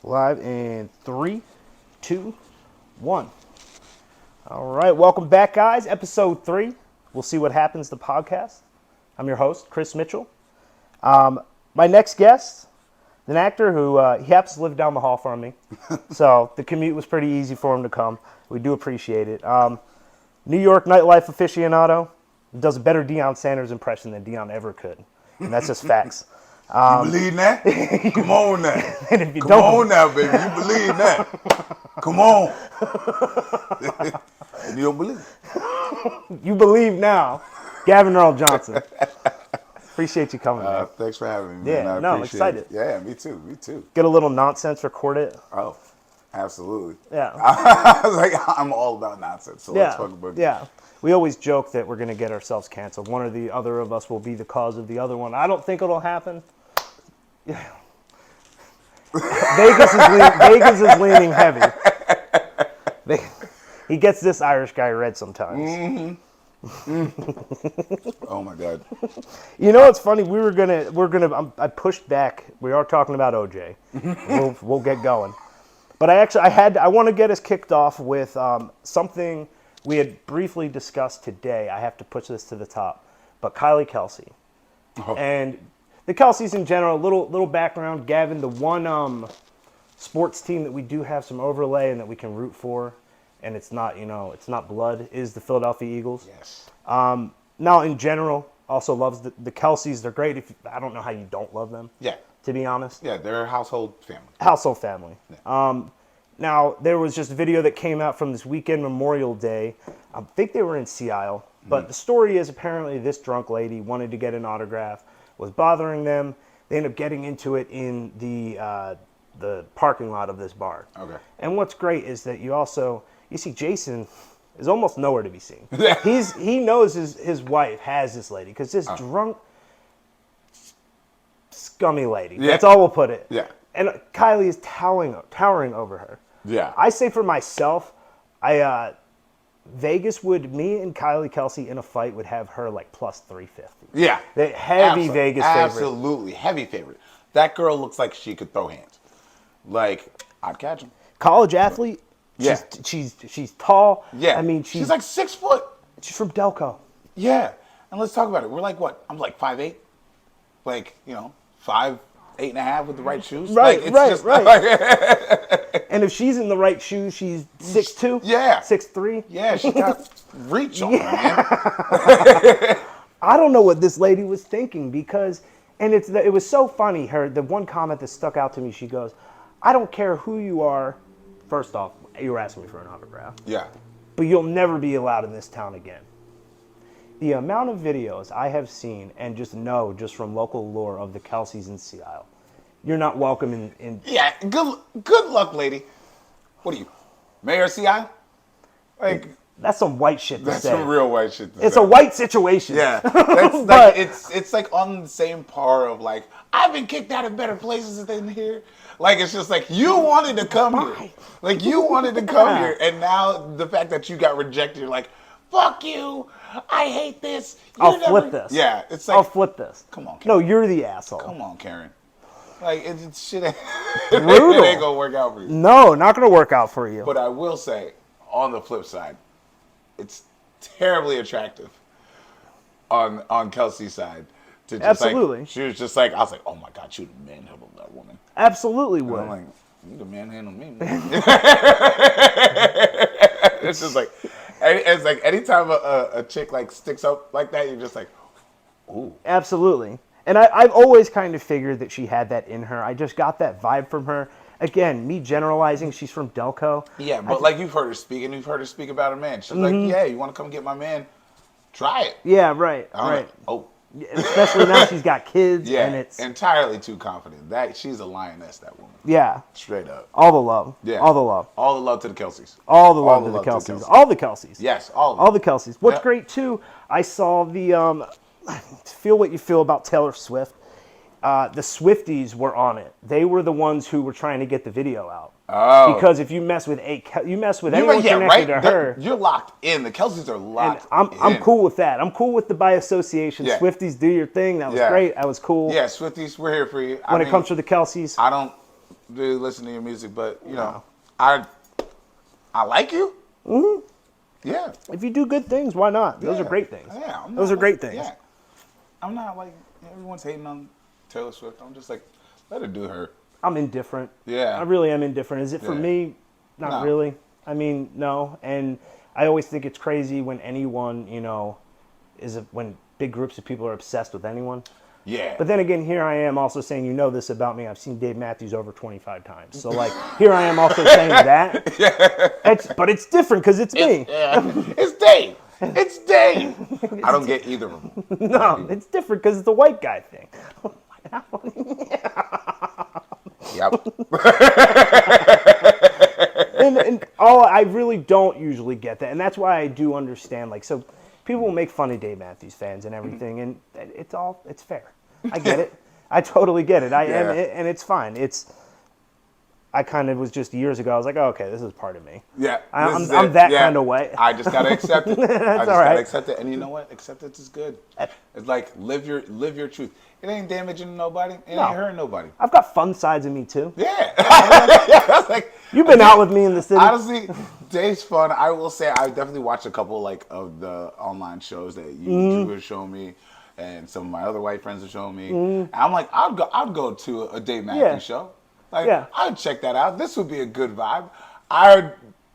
Live in 3, 2, 1. All right, welcome back, guys. Episode 3. We'll see what happens. The podcast. I'm your host, Chris Mitchell. My next guest, an actor who he happens to live down the hall from me, so the commute was pretty easy for him to come. We do appreciate it. New York nightlife aficionado. Does a better Deion Sanders impression than Deion ever could, and that's just facts. You believe that? Come on now. And if you Come don't, on now, baby. You believe that? Come on. And you don't believe. you believe now. Gavin Earl Johnson. Appreciate you coming, man. Thanks for having me, Yeah, man. I'm excited. Yeah, me too. Me too. Get a little nonsense, record it. Oh, absolutely. Yeah. I'm all about nonsense. So let's talk about it. Yeah. We always joke that we're going to get ourselves canceled. One or the other of us will be the cause of the other one. I don't think it'll happen. Yeah. Vegas is leaning heavy. He gets this Irish guy red sometimes. Oh my God. You know what's funny? I pushed back. We are talking about OJ. We'll get going. But I want to get us kicked off with something we had briefly discussed today. I have to push this to the top. But Kylie Kelce. Oh. And the Kelces in general, little background. Gavin, the one sports team that we do have some overlay and that we can root for, and it's not blood, is the Philadelphia Eagles. Yes. Now, in general, also loves the Kelces. They're great. I don't know how you don't love them. Yeah. To be honest. Yeah, they're a household family. Household family. Yeah. Now, there was just a video that came out from this weekend, Memorial Day. I think they were in Seattle. But the story is apparently this drunk lady wanted to get an autograph, was bothering them. They ended up getting into it in the parking lot of this bar. Okay. And what's great is that you see Jason is almost nowhere to be seen. He knows his wife has this lady because this drunk, scummy lady. Yeah. That's all we'll put it. Yeah. And Kylie is towering over her. Yeah. I say for myself, Vegas me and Kylie Kelce in a fight would have her like plus 350. Yeah. The heavy Vegas favorite. Absolutely. Heavy favorite. That girl looks like she could throw hands. Like, I'd catch him. College athlete. Yeah. She's tall. Yeah. I mean, she's like 6 foot. She's from Delco. Yeah. And let's talk about it. We're like what? I'm like 5'8". Like, 5'8.5" with the right shoes. Right, like, right. And if she's in the right shoes, she's 6'2". Yeah. 6'3". Yeah, she got reach on her, man. I don't know what this lady was thinking because, and it was so funny. The one comment that stuck out to me, she goes, "I don't care who you are. First off, you were asking me for an autograph. Yeah. But you'll never be allowed in this town again." The amount of videos I have seen and just from local lore of the Kelces in Seattle, you're not welcome in. Yeah, good luck, lady. What are you, Mayor of Seattle? Like, that's some white shit to say. That's some real white shit to say. It's a white situation. Yeah. That's like, it's like on the same par of like, I've been kicked out of better places than here. Like, it's just like, you wanted to come here. Like, you wanted to come here. And now the fact that you got rejected, you're like, fuck you. I hate this. I'll flip this. Yeah. It's like, I'll flip this. Come on, Karen. No, you're the asshole. Come on, Karen. Like, it's shit ain't, brutal. It ain't gonna work out for you. No, not gonna work out for you. But I will say, on the flip side, it's terribly attractive on Kelsey's side. To just Absolutely. Like, she was just like, I was like, oh my God, you would manhandle that woman. Absolutely would. And I'm like, you can manhandle me, man. It's just like, it's like anytime a chick like sticks up like that, you're just like, ooh. Absolutely. And I've always kind of figured that she had that in her. I just got that vibe from her. Again, me generalizing, she's from Delco. Yeah, but like you've heard her speak, and you've heard her speak about her man. She's like, yeah, you want to come get my man? Try it. Yeah, right. Like, oh. Especially now she's got kids. Yeah, and it's entirely too confident. She's a lioness, that woman. Yeah. Straight up. All the love. Yeah. All the love. All the love to the Kelces. All the love to the Kelces. All the Kelces. Yes, all of them. All the Kelces. What's great, too, I saw the, feel what you feel about Taylor Swift. The Swifties were on it. They were the ones who were trying to get the video out. Oh. Because if you mess with anyone connected to her, you're locked in. The Kelces are locked in. I'm cool with that. I'm cool with the by association. Yeah. Swifties, do your thing. That was great. That was cool. Yeah, Swifties, we're here for you. When it comes to the Kelces, I don't really listen to your music, but you know, I like you. Mm-hmm. Yeah. If you do good things, why not? Those are great things. Yeah, those are great things. Yeah. I'm not like everyone's hating on Taylor Swift. I'm just like, let her do her. I'm indifferent. Yeah. I really am indifferent. Is it for me? Not really. I mean, no. And I always think it's crazy when anyone, you know, when big groups of people are obsessed with anyone. Yeah. But then again, here I am also saying, you know this about me. I've seen Dave Matthews over 25 times. So, like, here I am also saying that. But it's different because it's me. It's Dave. It's Dave. I don't get either of them. No, it's different because it's a white guy thing. Yep. and I really don't usually get that. And that's why I do understand, like, so people will make fun of Dave Matthews fans and everything, and it's fair. I get it. I totally get it. And it's fine. I kind of was just years ago, I was like, oh, okay, this is part of me. Yeah. I'm that kind of way. I just got to accept it. That's all right. Got to accept it. And you know what? Acceptance is good. It's like, live your truth. It ain't damaging nobody. It ain't hurting nobody. I've got fun sides of me, too. Yeah. Like, you've been out with me in the city. Honestly, Dave's fun. I will say I definitely watched a couple like of the online shows that you were showing me, and some of my other white friends are showing me. And I'm like, I'd go to a Dave Matthews show. Like, I'd check that out. This would be a good vibe. I'd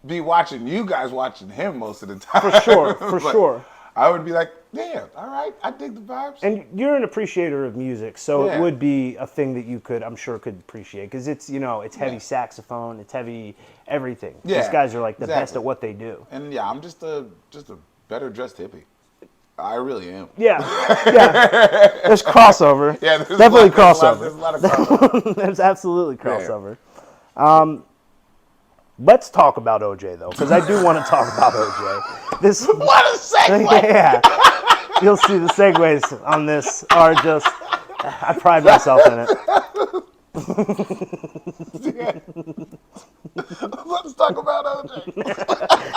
be watching you guys watching him most of the time. For sure, for sure. I would be like, yeah, all right, I dig the vibes. And you're an appreciator of music, so it would be a thing that you could, I'm sure, could appreciate. Because it's, you know, it's heavy saxophone, it's heavy everything. Yeah, these guys are like the best at what they do. And yeah, I'm just a better dressed hippie. I really am. Yeah. There's crossover. Yeah, there's definitely crossover. There's a lot of crossover. There's absolutely crossover. Yeah. Let's talk about OJ though, because I do want to talk about OJ. What a segue! Yeah. You'll see the segues on this are just. I pride myself in it. Let's talk about OJ.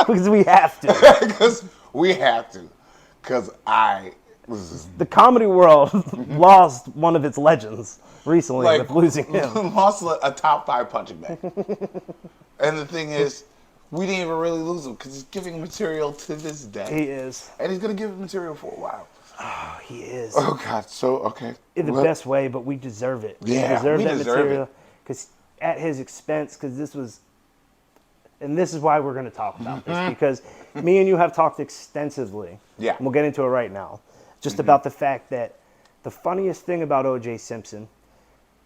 Because we have to. Because we have to. Because the comedy world lost one of its legends recently with losing him. Lost a top 5 punching bag. And the thing is, we didn't even really lose him because he's giving material to this day. He is. And he's going to give material for a while. Oh, he is. Oh, God. So, okay. In the best way, but we deserve it. Yeah, we deserve that material. Because at his expense, because this was... And this is why we're going to talk about this, because me and you have talked extensively. Yeah. And we'll get into it right now. Just about the fact that the funniest thing about O.J. Simpson,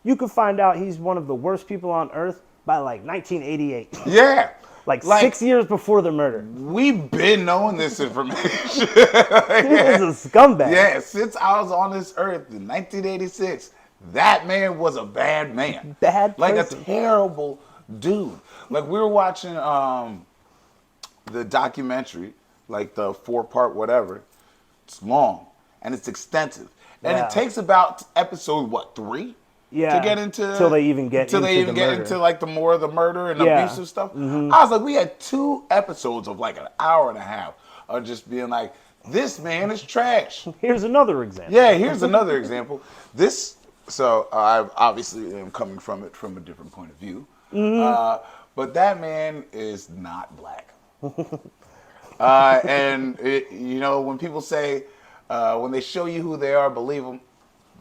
you could find out he's one of the worst people on earth by like 1988. Yeah. Like 6 years before the murder. We've been knowing this information. He was a scumbag. Yeah, since I was on this earth in 1986, that man was a bad man. Bad person. Like a terrible dude. Like we were watching the documentary, like the 4-part whatever. It's long and it's extensive. And it takes about episode 3? Yeah. To get into till they even get into like the more of the murder and abusive stuff. I was like, we had 2 episodes of like an hour and a half of just being like, this man is trash. Here's another example. Yeah, here's another example. So I obviously am coming from it from a different point of view. But that man is not black. You know, when people say, when they show you who they are, believe them,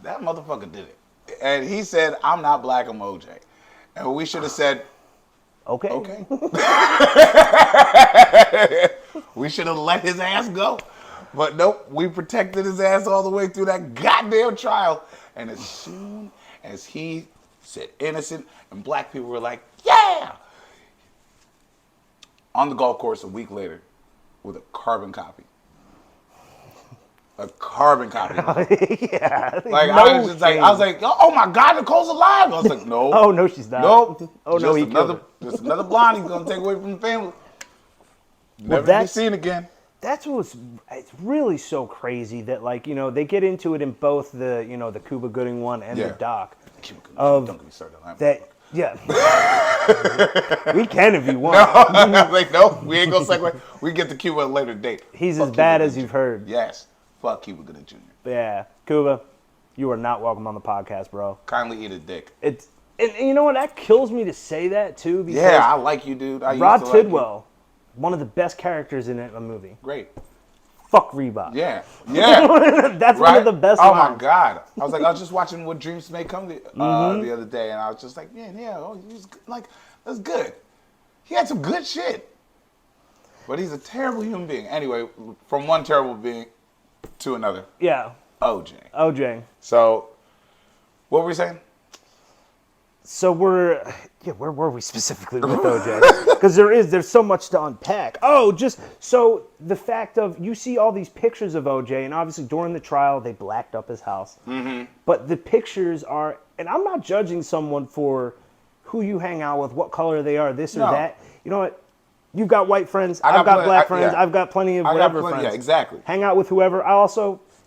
that motherfucker did it. And he said, I'm not black, I'm OJ. And we should have said, okay. We should have let his ass go. But nope, we protected his ass all the way through that goddamn trial. And as soon as he said innocent, and black people were like, yeah! On the golf course a week later with a carbon copy. A carbon copy. Yeah. Like I was like, oh my God, Nicole's alive. I was like, no. Oh no, she's not. Nope. Oh no, he killed her. Just another blonde he's gonna take away from the family. Never be seen again. It's really so crazy that, like, you know, they get into it in both the, you know, the Cuba Gooding one and the doc. Don't get me started on that. Yeah. We can if you want. No, like, no, we ain't gonna segue. We get to Cuba at a later date. He's as bad as you've heard. Yes. Fuck Cuba Gooding Jr. Yeah. Cuba, you are not welcome on the podcast, bro. Kindly eat a dick. And you know what? That kills me to say that too, because Yeah, I like you, dude. I Rod used to like you. Tidwell, one of the best characters in a movie. Great. Fuck Reebok. Yeah. Yeah. That's Right? one of the best Oh lines. my God. I was just watching What Dreams May Come the other day, and I was just like, man, yeah, oh, he's like, that's good. He had some good shit. But he's a terrible human being. Anyway, from one terrible being to another. Yeah. OJ. OJ. So, what were we saying? So where were we specifically with OJ? Because there's so much to unpack. Oh, just so the fact of you see all these pictures of OJ, and obviously during the trial they blacked up his house. Mm-hmm. But the pictures are, and I'm not judging someone for who you hang out with, what color they are, this or that. You know what? You've got white friends. I've got black friends. Yeah. I've got plenty of whatever friends. Yeah, exactly. Hang out with whoever.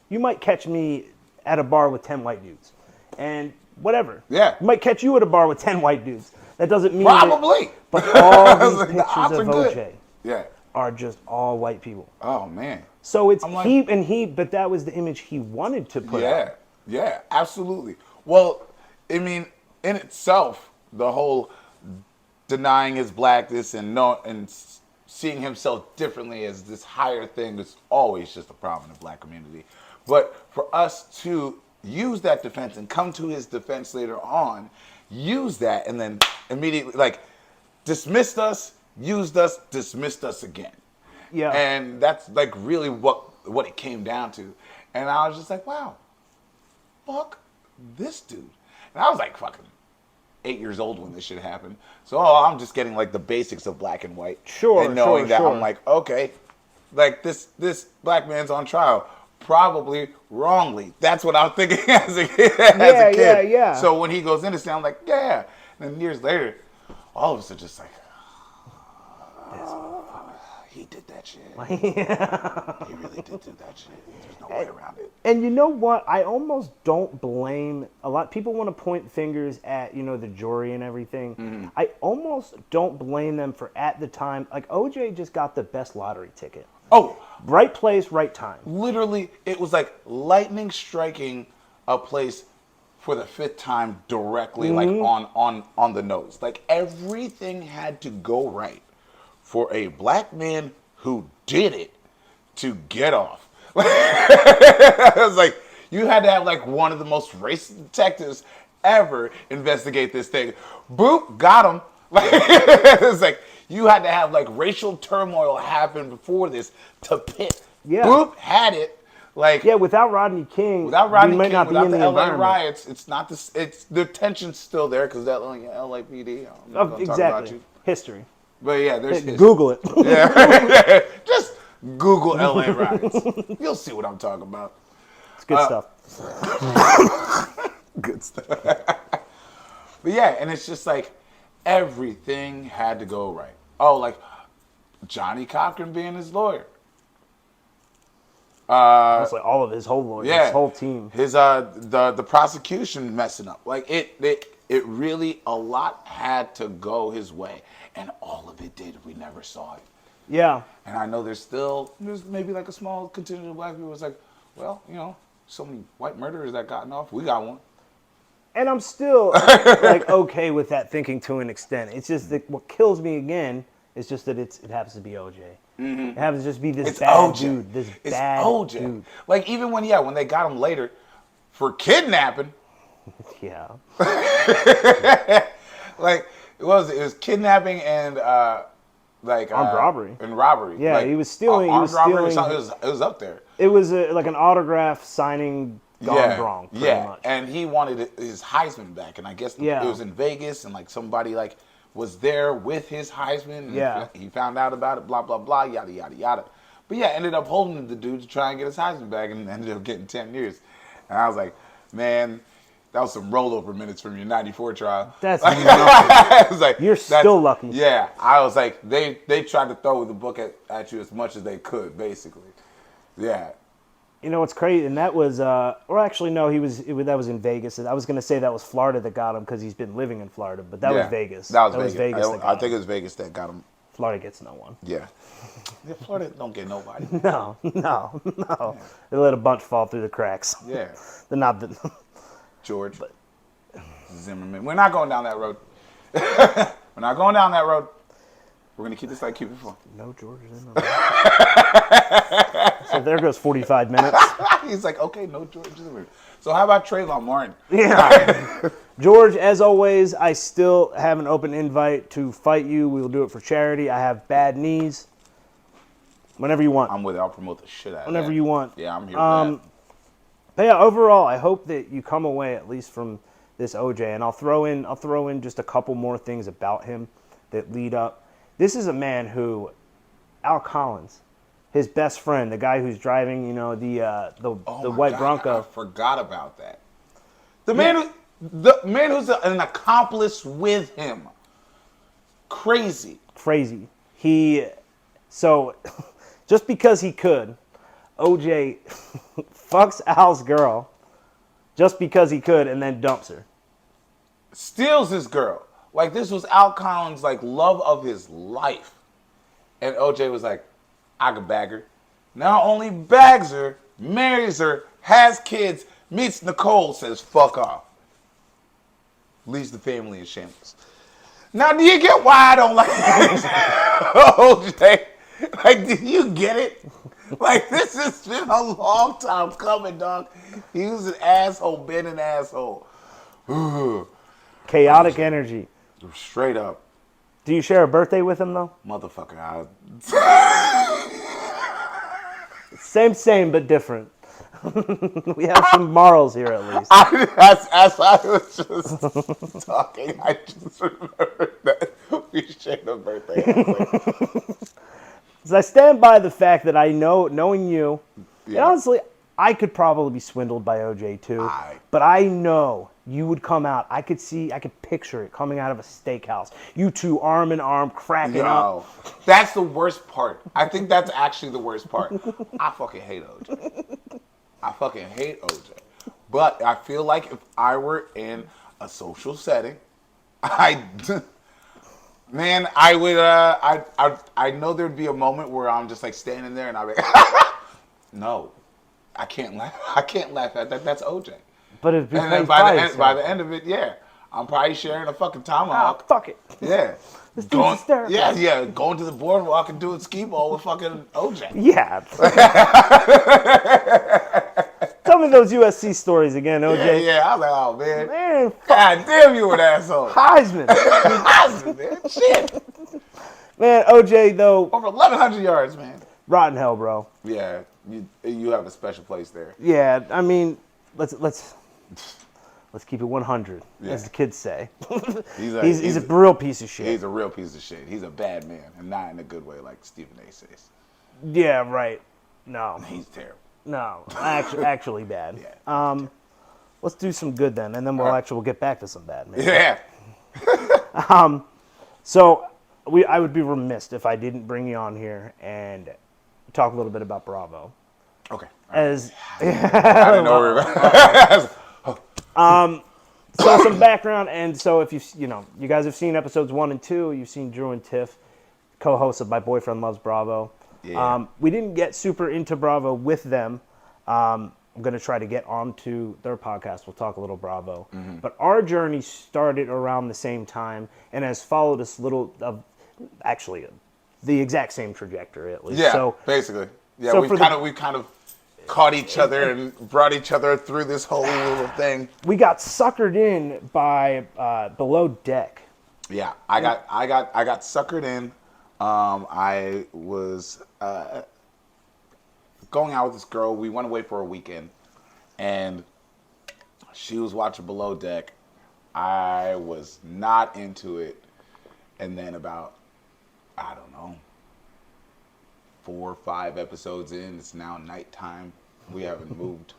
You might catch me at a bar with 10 white dudes, and whatever. Yeah. You might catch you at a bar with 10 white dudes. That doesn't mean probably. But all these Like, pictures of OJ yeah. are just all white people. Oh man. So it's like, but that was the image he wanted to put out. Yeah, absolutely. Well, I mean, in itself, the whole denying his blackness and seeing himself differently as this higher thing is always just a problem in the black community. But for us to use that defense and come to his defense later on, use that and then immediately like dismissed us, used us, dismissed us again. Yeah. And that's like really what it came down to. And I was just like, wow, fuck this dude. And I was like fucking 8 years old when this shit happened. So I'm just getting like the basics of black and white. Sure. And knowing that sure. I'm like, okay, like this black man's on trial. Probably wrongly. That's what I was thinking as a kid. Yeah. So when he goes in to say, I'm like, yeah. And then years later, all of us are just like, he did that shit. He really did do that shit. There's no way around it. And you know what? I almost don't blame a lot. People want to point fingers at, the jury and everything. Mm-hmm. I almost don't blame them for at the time. Like OJ just got the best lottery ticket. Oh, right place, right time. Literally, it was like lightning striking a place for the 5th time directly, like on the nose. Like everything had to go right for a black man who did it to get off. It was like you had to have like one of the most racist detectives ever investigate this thing. Boop, got him. Like it's like you had to have like racial turmoil happen before this to pit. Yeah. Boop, had it. Like without Rodney King, without Rodney we might King, not without be in the the LA environment. riots, it's not this. It's the tension's still there because that LAPD. I'm not gonna talk about Exactly. you. History. But yeah, there's history. Google it. Yeah, just Google LA riots. You'll see what I'm talking about. It's good stuff. Good stuff. But yeah, and it's just like everything had to go right. Oh, like Johnny Cochran being his lawyer. It's like all of his whole lawyers, his whole team. His the prosecution messing up. Like it really a lot had to go his way, and all of it did. We never saw it. Yeah. And I know there's maybe like a small contingent of black people. It's like, well, so many white murderers that gotten off. We got one. And I'm still like okay with that thinking to an extent. It's just that what kills me again is just that it happens to be OJ. Mm-hmm. It happens to just be this bad dude. It's bad OJ. dude. Like even when they got him later for kidnapping. Yeah. Like it was kidnapping and armed robbery. And robbery. Yeah, like, he was stealing. Armed robbery or something. It was up there. It was like an autograph signing gone wrong. Pretty much. And he wanted his Heisman back, and I guess it was in Vegas, and like somebody like was there with his Heisman. And he found out about it. Blah blah blah. Yada yada yada. But yeah, ended up holding the dude to try and get his Heisman back, and ended up getting 10 years. And I was like, man. That was some rollover minutes from your '94 trial. That's lucky. I was like, you're still lucky. Yeah, I was like, they tried to throw the book at you as much as they could, basically. Yeah. You know what's crazy, and that was, or actually no, that was in Vegas. I was gonna say that was Florida that got him because he's been living in Florida, but that was Vegas. That was Vegas. I think it was Vegas that got him. Florida gets no one. Yeah. Florida don't get nobody. No. Yeah. They let a bunch fall through the cracks. Yeah. They're not the. George. to Zimmerman. We're not going down that road. We're not going down that road. We're going to keep this like Cupid fun. No George Zimmerman. So there goes 45 minutes. He's like, okay, no George Zimmerman. So how about Trayvon Martin? Yeah. George, as always, I still have an open invite to fight you. We will do it for charity. I have bad knees. Whenever you want. I'm with it. I'll promote the shit out of that. Whenever you want. Yeah, I'm here for that. But yeah, overall, I hope that you come away at least from this OJ, and I'll throw in just a couple more things about him that lead up. This is a man who, Al Collins, his best friend, the guy who's driving, the white Bronco. I forgot about that. The man who's an accomplice with him. Crazy. So just because he could, OJ fucks Al's girl just because he could and then dumps her. Steals his girl. Like, this was Al Collins' like love of his life. And OJ was like, I could bag her. Not only bags her, marries her, has kids, meets Nicole, says fuck off. Leaves the family in shambles. Now, do you get why I don't like OJ? Like, do you get it? Like, this has been a long time coming, dog. He was an asshole, been an asshole. Chaotic energy. Straight up. Do you share a birthday with him, though? Motherfucker. Same, but different. We have some morals here, at least. As I was just talking, I just remembered that we shared a birthday. Because I stand by the fact that I know, knowing you, and honestly, I could probably be swindled by OJ too. But I know you would come out. I could picture it coming out of a steakhouse. You two arm in arm, cracking up. That's the worst part. I think that's actually the worst part. I fucking hate OJ. But I feel like if I were in a social setting, I would. I know there'd be a moment where I'm just like standing there and I'd be like, no, I can't laugh. I can't laugh at that. That's OJ. But if and then by the end of it, yeah, I'm probably sharing a fucking tomahawk. Fuck it. Yeah. This dude's hysterical. Yeah, going to the boardwalk and doing skee ball with fucking OJ. Yeah. Tell me those USC stories again, OJ. Yeah, I was like, oh, man. Fuck. God damn, you an asshole. Heisman. Heisman, man. Shit. Man, OJ, though. Over 1,100 yards, man. Rotten hell, bro. Yeah, you have a special place there. Yeah, I mean, let's keep it 100, as the kids say. He's a real piece of shit. He's a real piece of shit. He's a bad man, and not in a good way like Stephen A. says. Yeah, right. No. He's terrible. No, actually bad. Yeah. Let's do some good then, and then we'll get back to some bad. Maybe. Yeah. So I would be remiss if I didn't bring you on here and talk a little bit about Bravo. Okay. As I didn't know we were so some background, and so if you guys have seen episodes 1 and 2, you've seen Drew and Tiff, co-hosts of My Boyfriend Loves Bravo. Yeah. We didn't get super into Bravo with them. I'm going to try to get onto their podcast. We'll talk a little Bravo. Mm-hmm. But our journey started around the same time and has followed us actually the exact same trajectory at least. Yeah, so, basically. Yeah, so we've kind of caught each other and brought each other through this whole little thing. We got suckered in by Below Deck. Yeah, I got suckered in. I was going out with this girl. We went away for a weekend, and she was watching Below Deck. I was not into it, and then about, I don't know, 4 or 5 episodes in, it's now nighttime. We haven't moved.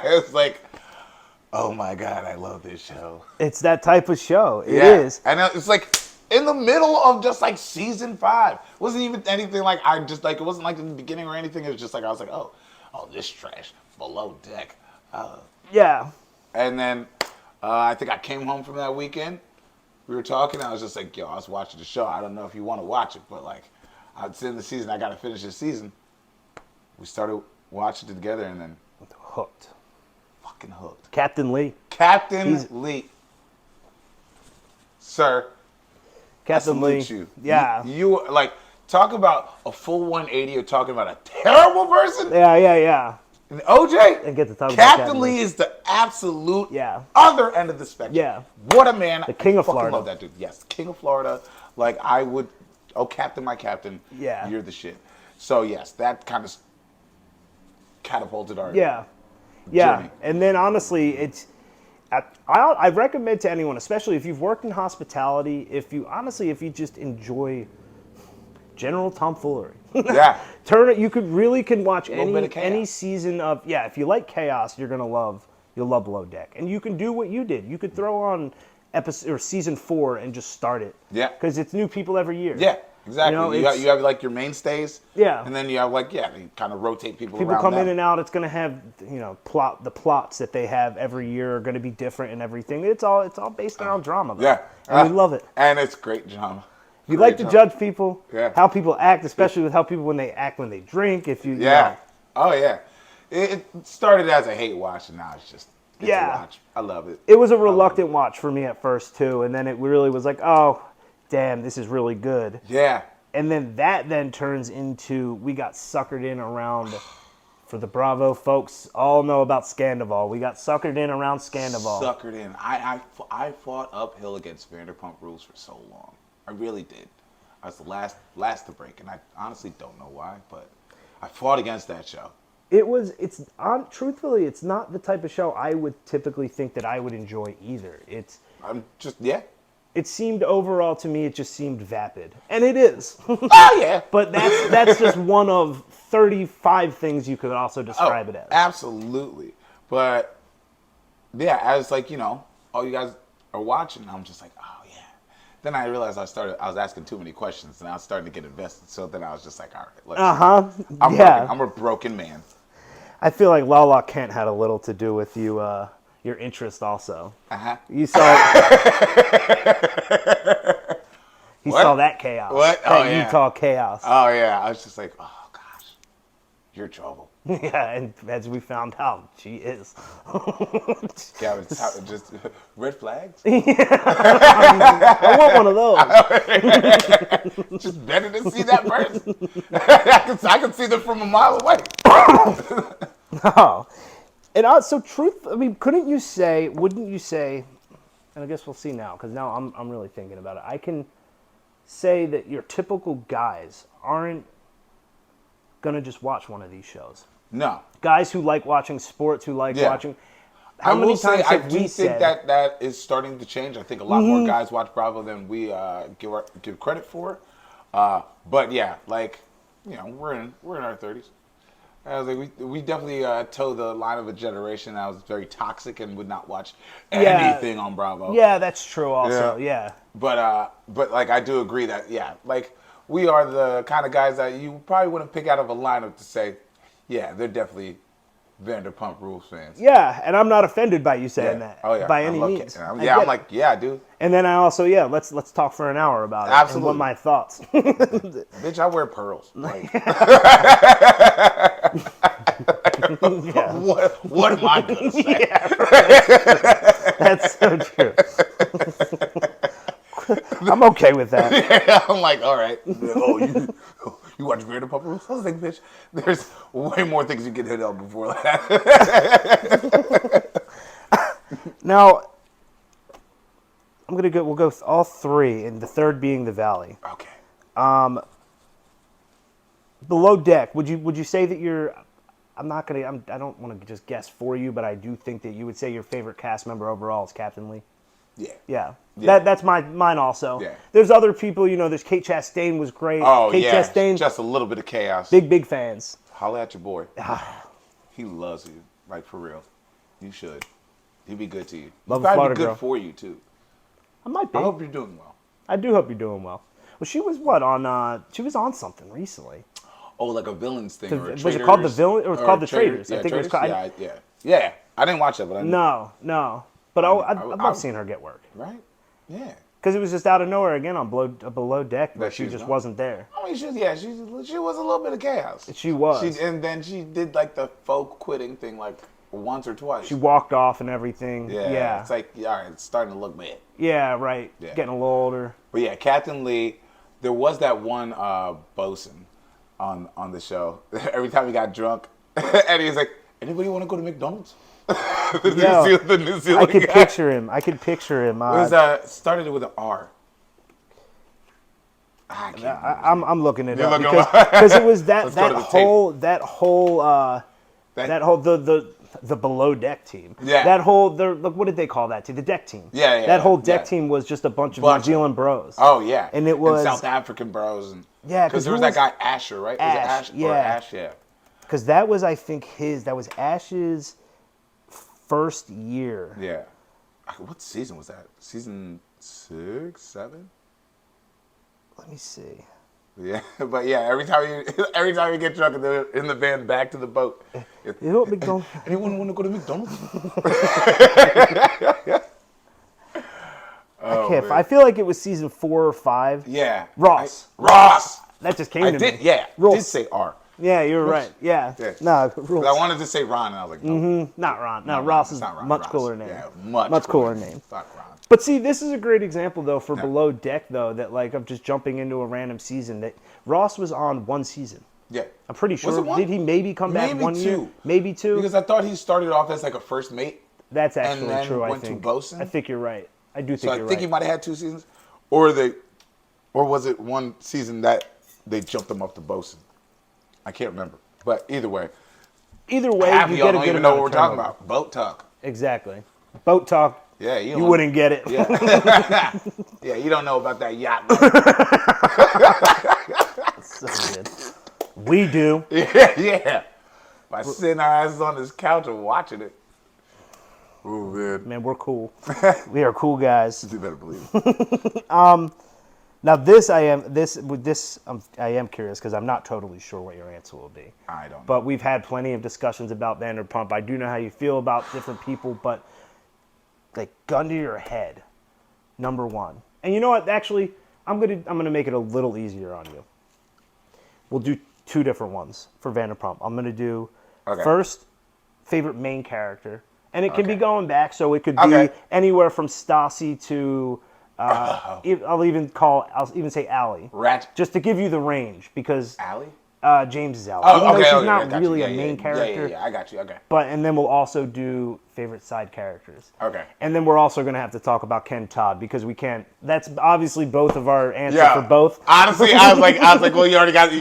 It's like, oh my God, I love this show. It's that type of show. It is. And it's like in the middle of just like season 5. It wasn't even anything like it wasn't like in the beginning or anything. It was just like, I was like, oh, this trash. Below Deck. Yeah. And then I think I came home from that weekend. We were talking. I was just like, yo, I was watching the show. I don't know if you want to watch it, but like, it's in the season. I got to finish this season. We started watching it together and then hooked. Fucking fucking hooked. Captain Lee. Captain Lee. Sir. Captain Lee. You. Yeah. You like talk about a full 180. You're talking about a terrible person. Yeah. And OJ. And get to talk about Captain Lee is the absolute other end of the spectrum. Yeah. What a man. The king of fucking Florida. Love that dude. Yes, king of Florida. Like I would. Oh, Captain, my Captain. Yeah. You're the shit. So yes, that kind of catapulted our. Yeah. Journey. And then honestly, I recommend to anyone, especially if you've worked in hospitality, if you just enjoy general tomfoolery. Yeah. You can watch any season of if you like chaos, you'll love Below Deck. And you can do what you did. You could throw on episode or season 4 and just start it. Yeah. Because it's new people every year. Yeah. Exactly. You have like your mainstays. Yeah. And then you have like, you kind of rotate people around. People come in and out. It's going to have, the plots that they have every year are going to be different and everything. It's all based around drama, though. Yeah. And we love it. And it's great drama. If you like to judge people, how people act, especially with how people when they drink, Oh, yeah. It started as a hate watch, and now it's a watch. I love it. It was a reluctant watch for me at first, too. And then it really was like, oh, damn, this is really good. Yeah. And then that turns into, we got suckered in around, for the Bravo folks, all know about Scandival. We got suckered in around Scandival. Suckered in. I fought uphill against Vanderpump Rules for so long. I really did. I was the last to break, and I honestly don't know why, but I fought against that show. Truthfully, it's not the type of show I would typically think that I would enjoy either. It seemed overall to me, it just seemed vapid. And it is. Oh, yeah. But that's just one of 35 things you could also describe it as. Absolutely. But, yeah, as like, all you guys are watching, I'm just like, oh, yeah. Then I realized I was asking too many questions, and I was starting to get invested. So then I was just like, all right, I'm a broken man. I feel like La La Kent had a little to do with your interest also. You saw saw that chaos. What? That Utah chaos. Oh, yeah. I was just like, oh, gosh. You're trouble. Yeah, and as we found out, she is. Gavin, just red flags? I want one of those. Just better to see that person. I can see them from a mile away. No. And wouldn't you say, and I guess we'll see now, because now I'm really thinking about it. I can say that your typical guys aren't going to just watch one of these shows. No. Guys who like watching sports, who like watching... How many times have we said that is starting to change? I think a lot more guys watch Bravo than we give credit for. But yeah, we're in our 30s. I was like, we definitely toe the line of a generation that was very toxic and would not watch anything on Bravo. Yeah, that's true. Also, yeah. But I do agree that we are the kind of guys that you probably wouldn't pick out of a lineup to say, yeah, they're definitely Vanderpump Rules fans. Yeah, and I'm not offended by you saying that. Oh yeah, by any means. I'm like, yeah, dude. And then I also, let's talk for an hour about it. Absolutely. And what my thoughts. Bitch, I wear pearls. What am I gonna say? Yeah, that's so true. I'm okay with that. Yeah, I'm like, all right. Oh, you watch Vanderpump Rules? I was like, bitch, there's way more things you can hit on before that. Now, we'll go all three, and the third being the Valley. Okay. Below Deck, would you say that you're... I don't want to just guess for you, but I do think that you would say your favorite cast member overall is Captain Lee. Yeah. That's mine also. Yeah. There's other people, there's Kate Chastain was great. Oh, Kate Chastain, just a little bit of chaos. Big fans. Holla at your boy. He loves you, like for real. You should. He'd be good to you. Love He'd probably Florida be good girl. For you too. I might be. I hope you're doing well. I do hope you're doing well. Well, she was on? She was on something recently. Oh, like a villains thing, or was it called the villain? Or was it called the Traitors? Yeah, I think Traitors? it was called. Yeah. I didn't watch that, but I know. No. But I love seeing her get work. Right? Yeah. Because it was just out of nowhere again on Below Deck, but she just wasn't there. I mean, she was a little bit of chaos. She was. And then she did like the folk quitting thing, like once or twice. She walked off and everything. Yeah. Yeah. It's like, all right, it's starting to look bad. Yeah, right. Yeah. Getting a little older. But yeah, Captain Lee, there was that one bosun on the show. Every time he got drunk, and he was like, anybody want to go to McDonald's? The New Zealand I could guy. picture him. It was started with an R. I can't remember. I'm looking it You're up looking because it was Let's go to the the below deck team. Yeah. That whole look, what did they call that team? The deck team. Yeah. That whole deck yeah. team was just a bunch of Bunch New of- Zealand bros. Oh yeah, And it was South African bros and Yeah, because there was who that guy Asher, right? Was it Ash, Ash? yeah. Or Ash, yeah. because that was that was Ash's first year. Yeah. What season was that? Season 6, 7? Let me see. Yeah, but yeah, every time you get drunk in the van back to the boat. You know what McDonald's? Anyone want to go to McDonald's? I feel like it was season 4 or 5. Yeah. Ross. Ross. That just came I to did. me. Yeah. Ross. Did say R. Yeah, you're right. Yeah. Yeah. No, 'Cause rules. I wanted to say Ron, and I was like, no. Not Ron. No, No, Ross it's is not Ron. much Ross. cooler name. Yeah, much cooler name. Fuck Ron. But see, this is a great example though for Yeah. below deck though that like of just jumping into a random season that Ross was on one season. Yeah. I'm pretty sure. Was it one? Did he maybe come back Maybe 1 year? two. Maybe 2. Because I thought he started off as like a first mate. That's and actually then true. went I to think. bosun? I think you're right. I do think So I you're think right. he might have had 2 seasons, or was it one season that they jumped him up to bosun? I can't remember, but either way, Either way, half you of y'all get a don't good even know amount what of we're talking turnover. about. Boat talk. Exactly. Boat talk. Yeah, You wouldn't get it. Yeah. Yeah, you don't know about that yacht. So good. We do. Yeah. By sitting our asses on this couch and watching it. Ooh, man. Man, we're cool. We are cool guys. You better believe it. Now I am curious because I'm not totally sure what your answer will be. I don't know. But we've had plenty of discussions about Vanderpump. I do know how you feel about different people, but like gun to your head, number 1. And you know what? Actually, I'm gonna make it a little easier on you. We'll do 2 different ones for Vanderpump. I'm gonna do first favorite main character, and it can be going back, so it could be anywhere from Stassi to I'll even say Allie. Rat. Just to give you the range, because Allie? James is Allie. Oh, Even though okay. she's I not got really you. a main character. Yeah, I got you. Okay. And then we'll also do favorite side characters. Okay. And then we're also going to have to talk about Ken Todd because we can't. That's obviously both of our answers for both. Honestly, I was like, well, you already got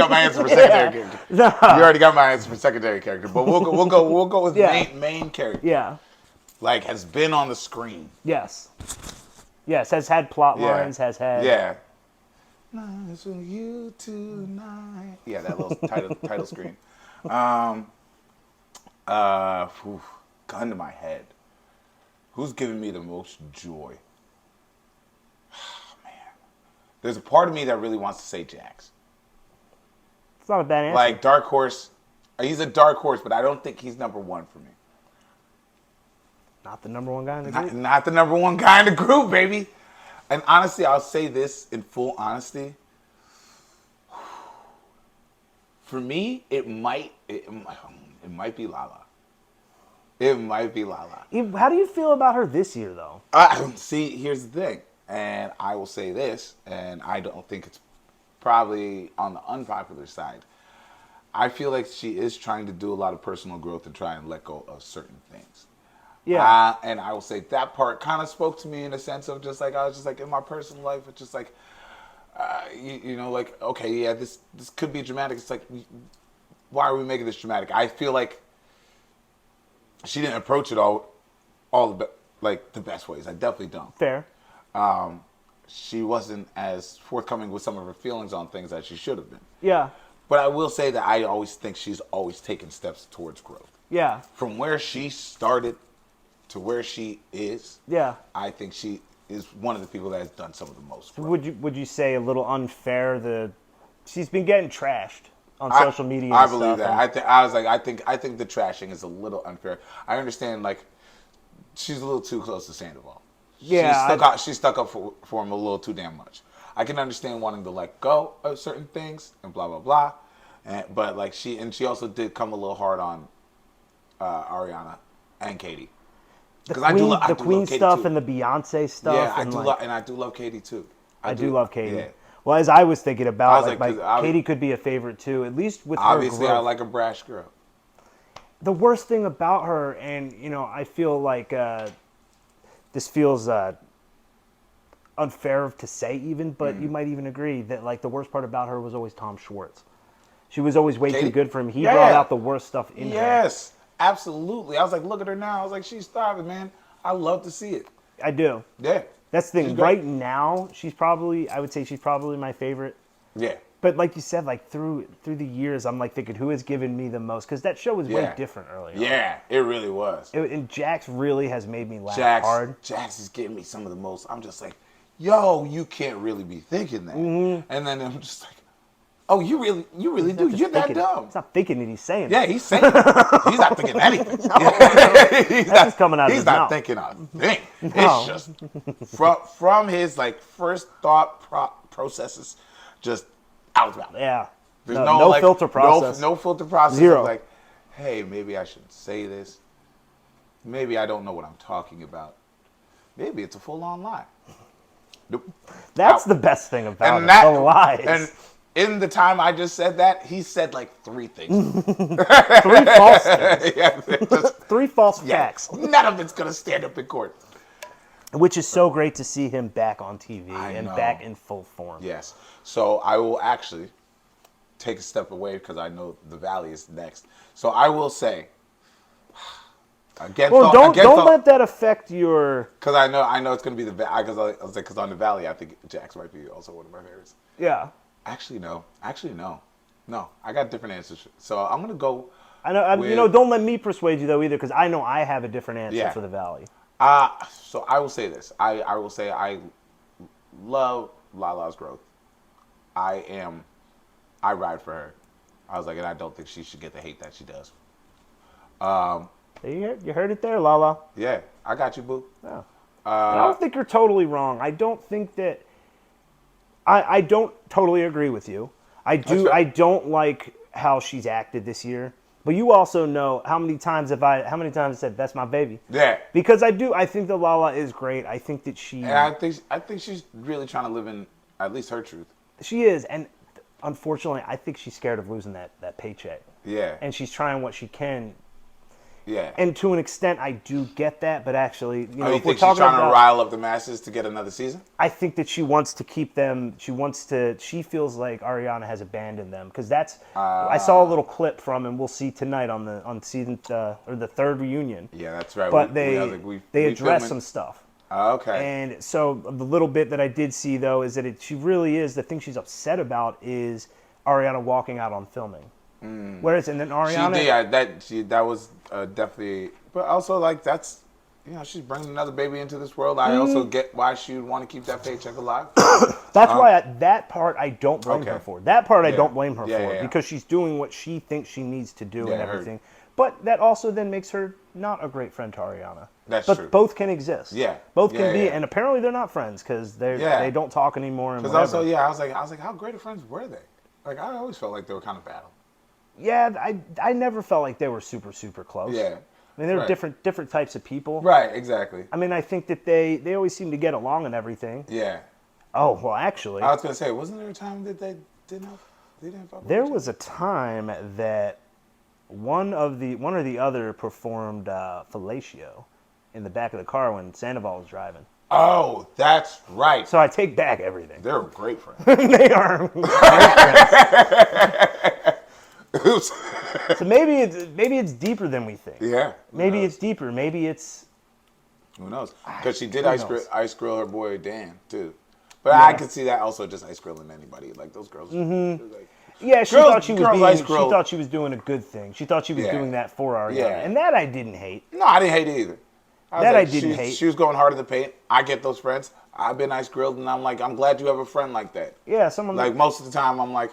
my answer for secondary character. No. You already got my answer for secondary character, but we'll go with main character. Yeah. Like has been on the screen. Yes. Yes, has had plot lines, has had. Yeah. Nice with you tonight. Yeah, that little title screen. Gun to my head. Who's giving me the most joy? Oh, man. There's a part of me that really wants to say Jax. It's not a bad answer. Like dark horse. He's a dark horse, but I don't think he's number 1 for me. Not the number 1 guy in the group. Not the number 1 guy in the group, baby. And honestly, I'll say this in full honesty. For me, it might be Lala. It might be Lala. How do you feel about her this year, though? See, here's the thing, and I will say this, and I don't think it's probably on the unpopular side. I feel like she is trying to do a lot of personal growth and try and let go of certain things. Yeah. And I will say that part kind of spoke to me in a sense of just like, I was just like, in my personal life, it's just like, you know, like, okay, yeah, this could be dramatic. It's like, why are we making this dramatic? I feel like she didn't approach it all the best ways. I definitely don't. Fair. She wasn't as forthcoming with some of her feelings on things as she should have been. Yeah. But I will say that I always think she's always taken steps towards growth. Yeah. From where she started to where she is, Yeah. I think she is one of the people that has done some of the most growth. Would you say a little unfair? She's been getting trashed on social media. And I believe stuff, that. I think the trashing is a little unfair. I understand, like, she's a little too close to Sandoval. Yeah, she stuck up for him a little too damn much. I can understand wanting to let go of certain things and blah blah blah, but like she also did come a little hard on Ariana and Katie. The Because Queen, I the do Queen love Katie stuff too. and the Beyonce stuff. Yeah, and like, I do love Katie too. I do love Katie. Yeah. Well, as I was thinking about, I was like, 'cause Katie could be a favorite too, at least with Obviously, her I growth. like a brash girl. The worst thing about her, and I feel like this feels unfair to say even, but you might even agree that like the worst part about her was always Tom Schwartz. She was always way Katie? too good for him. He Yeah. brought out the worst stuff in her. Yes, absolutely. I was like, look at her now. I was like, she's thriving, man. I love to see it. I do. Yeah. That's the She's thing. great. Right now, I would say she's probably my favorite. Yeah. But like you said, like through the years, I'm like thinking, who has given me the most? Because that show was way different earlier. Yeah, it really was. And Jax really has made me laugh hard. Jax is getting me some of the most. I'm just like, yo, you can't really be thinking that. Mm-hmm. And then I'm just like, oh, you really do. You're that dumb. He's not thinking it. He's saying Yeah, it. he's saying it. He's not thinking anything. He's That's just coming out of He's his not mouth. thinking a thing. No. It's just from his like first thought processes, just out of mouth. Yeah. There's no like, filter process. No filter process. Zero. Of like, hey, maybe I should say this. Maybe I don't know what I'm talking about. Maybe it's a full-on lie. Nope. That's Out. the best thing about And it. that The lies. And in the time I just said that, he said like 3 things. 3 false things. Yeah, just, 3 false yeah. facts. None of it's gonna stand up in court. Which is so great to see him back on TV and know. back in full form. Yes. So I will actually take a step away because I know the Valley is next. So I will say, Well, don't let that affect your. because I know it's gonna be the Valley. Because on the Valley, I think Jax might be also one of my favorites. Yeah. Actually, no. No, I got different answers. So I'm gonna go. I know. with- Don't let me persuade you though either, because I know I have a different answer Yeah. for the Valley. So I will say this. I will say I love Lala's growth. I ride for her. I was like, and I don't think she should get the hate that she does. You heard it there, Lala. Yeah, I got you, boo. Yeah. I don't think you're totally wrong. I don't think that. I don't totally agree with you. fair. I don't like how she's acted this year. But you also know how many times I said that's my baby. Yeah. Because I do. I think that Lala is great. I think that she. And I think she's really trying to live in at least her truth. She is, and unfortunately, I think she's scared of losing that paycheck. Yeah. And she's trying what she can. Yeah. And to an extent, I do get that. But actually, you if we're think she's talking trying about, to rile up the masses to get another season? I think that she wants to keep them. She feels like Ariana has abandoned them because that's. I saw a little clip from, and we'll see tonight on season or the 3rd reunion. Yeah, that's right. But we they address some stuff. Okay. And so the little bit that I did see though is that she really is the thing she's upset about is Ariana walking out on filming. Whereas and then Ariana, that was definitely, but also like that's, she's bringing another baby into this world. I also get why she would want to keep that paycheck alive. that's why that part I don't blame her for. That part I don't blame her for Yeah. because she's doing what she thinks she needs to do Yeah, and I heard. everything. But that also then makes her not a great friend to Ariana. That's but true. both can exist. Yeah. Both can Yeah, be, yeah. and apparently they're not friends because they don't talk anymore. And Because whatever. also, I was like, how great of friends were they? Like, I always felt like they were kind of battle. Yeah, I never felt like they were super, super close. Yeah. I mean, they were Right. different types of people. Right, exactly. I mean, I think that they always seem to get along and everything. Yeah. Oh, well, actually, I was gonna say, wasn't there a time that they didn't fuck with there each was a time that one or the other performed fellatio in the back of the car when Sandoval was driving. Oh, that's right. So I take back everything. They're great friends. They are great friends. So maybe it's deeper than we think. Yeah. Maybe it's deeper. Maybe it's. Who knows? Because she did Who ice knows? grill her boy Dan too. But I could see that also just ice grilling anybody. Like those girls. Like, Yeah, she Girls- thought she was girls ice grill. she thought she was doing a good thing. She thought she was Yeah. doing that for Ariana, Yeah. and that I didn't hate. no, I didn't hate it either. I didn't hate. She was going hard in the paint. I get those friends. I've been ice grilled, and I'm like, I'm glad you have a friend like that. Yeah, someone Like most of the time, I'm like,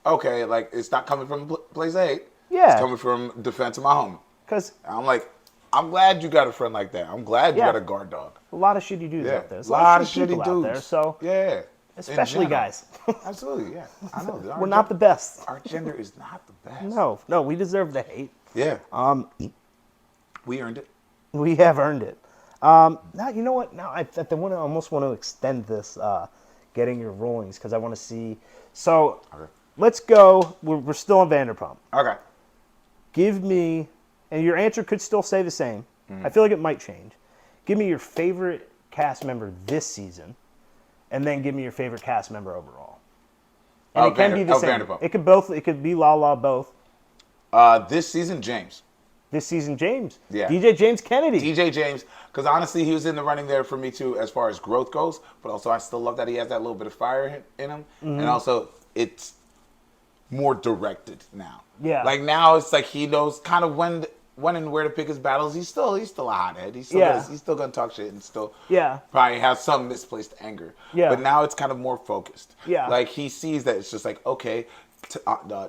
okay, like it's not coming from a place I hate. Yeah. It's coming from defense of my home. because I'm like, I'm glad you got a friend like that. I'm glad you Yeah. got a guard dog. a lot of shitty dudes Yeah, out there. There's a lot of people shitty out dudes there. So yeah, especially in general. guys, Absolutely, yeah. I know. we're not the best. Our gender is not the best. No, we deserve the hate. Yeah. We earned it. We have earned it. Now, you know what? Now, I almost want to extend this, getting your rulings, because I want to see. So, Okay. let's go. We're still on Vanderpump. Okay. Give me, and your answer could still stay the same. I feel like it might change. Give me your favorite cast member this season, and then give me your favorite cast member overall. And it can be the same. Vanderpump. It could be Lala both. This season, James. This season, James. Yeah. DJ James Kennedy. DJ James, because honestly, he was in the running there for me too as far as growth goes, but also I still love that he has that little bit of fire in him. And also, it's more directed now. Yeah. Like now, it's like he knows kind of when and where to pick his battles. He's still a hothead. He's still gonna talk shit and still probably have some misplaced anger. Yeah. But now it's kind of more focused. Yeah. Like he sees that it's just like, okay,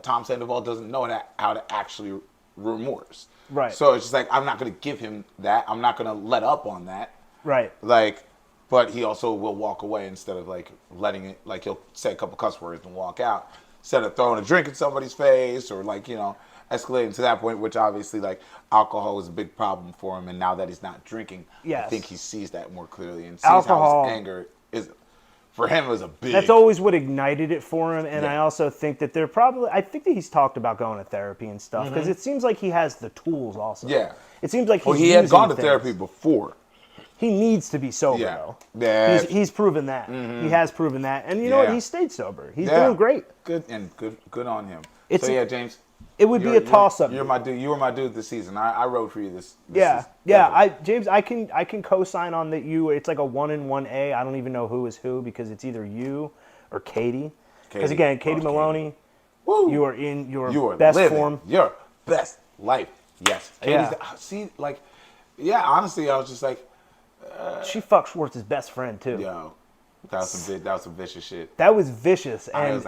Tom Sandoval doesn't know how to actually remorse. Right. So it's just like, I'm not going to give him that. I'm not going to let up on that. Right. Like, but he also will walk away instead of like letting it, like he'll say a couple cuss words and walk out instead of throwing a drink in somebody's face or like, escalating to that point, which obviously like alcohol is a big problem for him. And now that he's not drinking, I think he sees that more clearly and sees how his anger is. For him, it was a big... That's always what ignited it for him, and I also think that I think that he's talked about going to therapy and stuff, because it seems like he has the tools also. Yeah. It seems like he had gone to therapy before. He needs to be sober, though. Yeah. He's proven that. He has proven that, and you know what? He stayed sober. He's doing great. Good on him. James... It would be a toss-up. You're my dude. You were my dude this season. I rode for you this season. James, I can co-sign on that. It's like a 1 and 1A. I don't even know who is who because it's either you or Katie. Because again, Katie Maloney, you are in your best form. Your best life. Yes. See, like, honestly, I was just like, she fucked Schwartz's best friend too. Yo, that was some vicious shit. That was vicious, and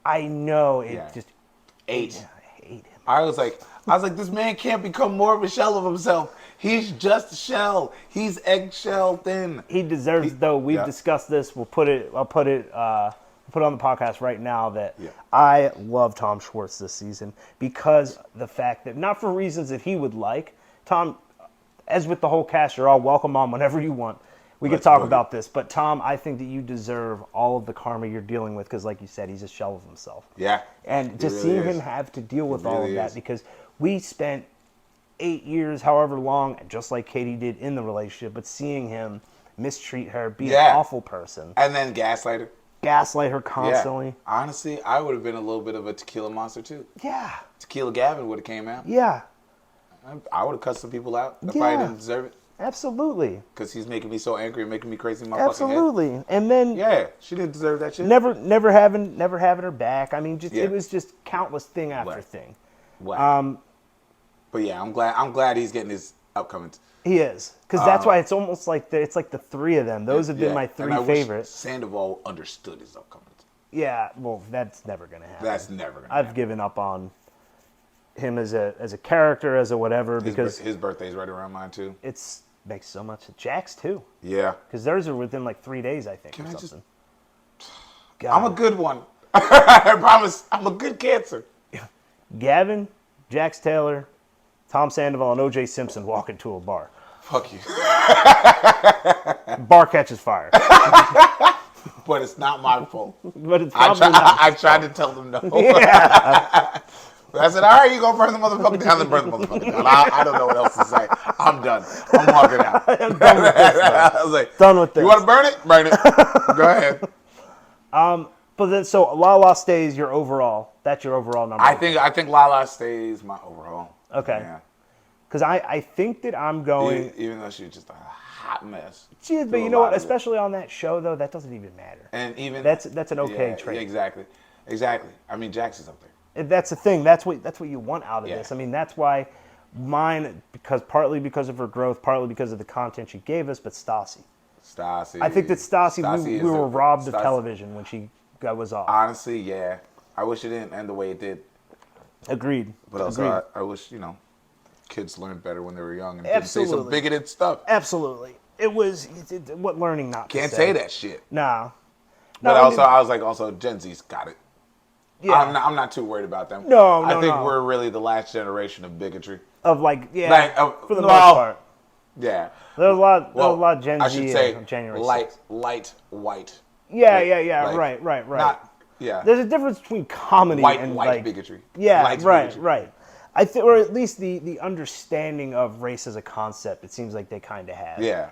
I know it just. I hate him. I was like, this man can't become more of a shell of himself. He's just a shell. He's eggshell thin. He deserves, though. We've discussed this. I'll put it on the podcast right now that I love Tom Schwartz this season because the fact that, not for reasons that he would like, Tom, as with the whole cast, you're all welcome on whenever you want. We could talk about this, but Tom, I think that you deserve all of the karma you're dealing with because, like you said, he's a shell of himself. Yeah. And just seeing him have to deal with all of that because we spent 8 years, however long, just like Katie did in the relationship, but seeing him mistreat her, be an awful person. And then gaslight her constantly. Yeah. Honestly, I would have been a little bit of a tequila monster, too. Yeah. Tequila Gavin would have came out. Yeah. I would have cussed some people out that probably didn't deserve it. Absolutely. Because he's making me so angry and making me crazy in my fucking head. Absolutely. And then... Yeah, she didn't deserve that shit. Never having her back. I mean, it was just countless thing after thing. Wow. But yeah, I'm glad he's getting his upcoming... He is. Because that's why it's almost like it's like the three of them. Those have been my three favorites. Sandoval understood his upcoming. Yeah, well, that's never going to happen. That's never going to happen. I've given up on him as a character, as a whatever, because... His birthday's right around mine, too. It's... Makes so much. Jack's too. Yeah. Because theirs are within like 3 days, I think, or something. I'm a good one. I promise. I'm a good cancer. Gavin, Jax Taylor, Tom Sandoval, and O.J. Simpson walk into a bar. Fuck you. Bar catches fire. But it's not my fault. But it's probably not. I tried to tell them no. Yeah. I said, all right, you go burn the motherfucker down, then burn the motherfucker down. I don't know what else to say. I'm done. I'm walking out. I'm done with this. I was like, done with this. You want to burn it? Burn it. Go ahead. But then, so Lala stays your overall. That's your overall number. I think Lala stays my overall. Okay. Yeah. Because I think that I'm going... Even though she's just a hot mess. She is, but you know what? Especially on that show, though, that doesn't even matter. And even... That's an okay trait. Yeah, exactly. I mean, Jax is up there. That's the thing. That's what you want out of this. I mean, that's why mine, partly because of her growth, partly because of the content she gave us, but Stassi. I think that Stassi we were robbed of television when she was off. Honestly, yeah. I wish it didn't end the way it did. Agreed. But also, I wish, kids learned better when they were young and didn't say some bigoted stuff. Absolutely. It was, what learning not to say. Can't say that shit. Nah. But I was like, Gen Z's got it. Yeah. I'm not too worried about them. No, I think no. we're really the last generation of bigotry. Of like, yeah, Like, for the well, most part. Yeah. There's a lot of Gen I Z should say of January light 6th. white. Yeah, Like- yeah. like, Right. Not yeah. There's a difference between comedy and White like bigotry. Yeah, Light right, bigotry. right. I think, or at least the understanding of race as a concept. It seems like they kind of have. Yeah.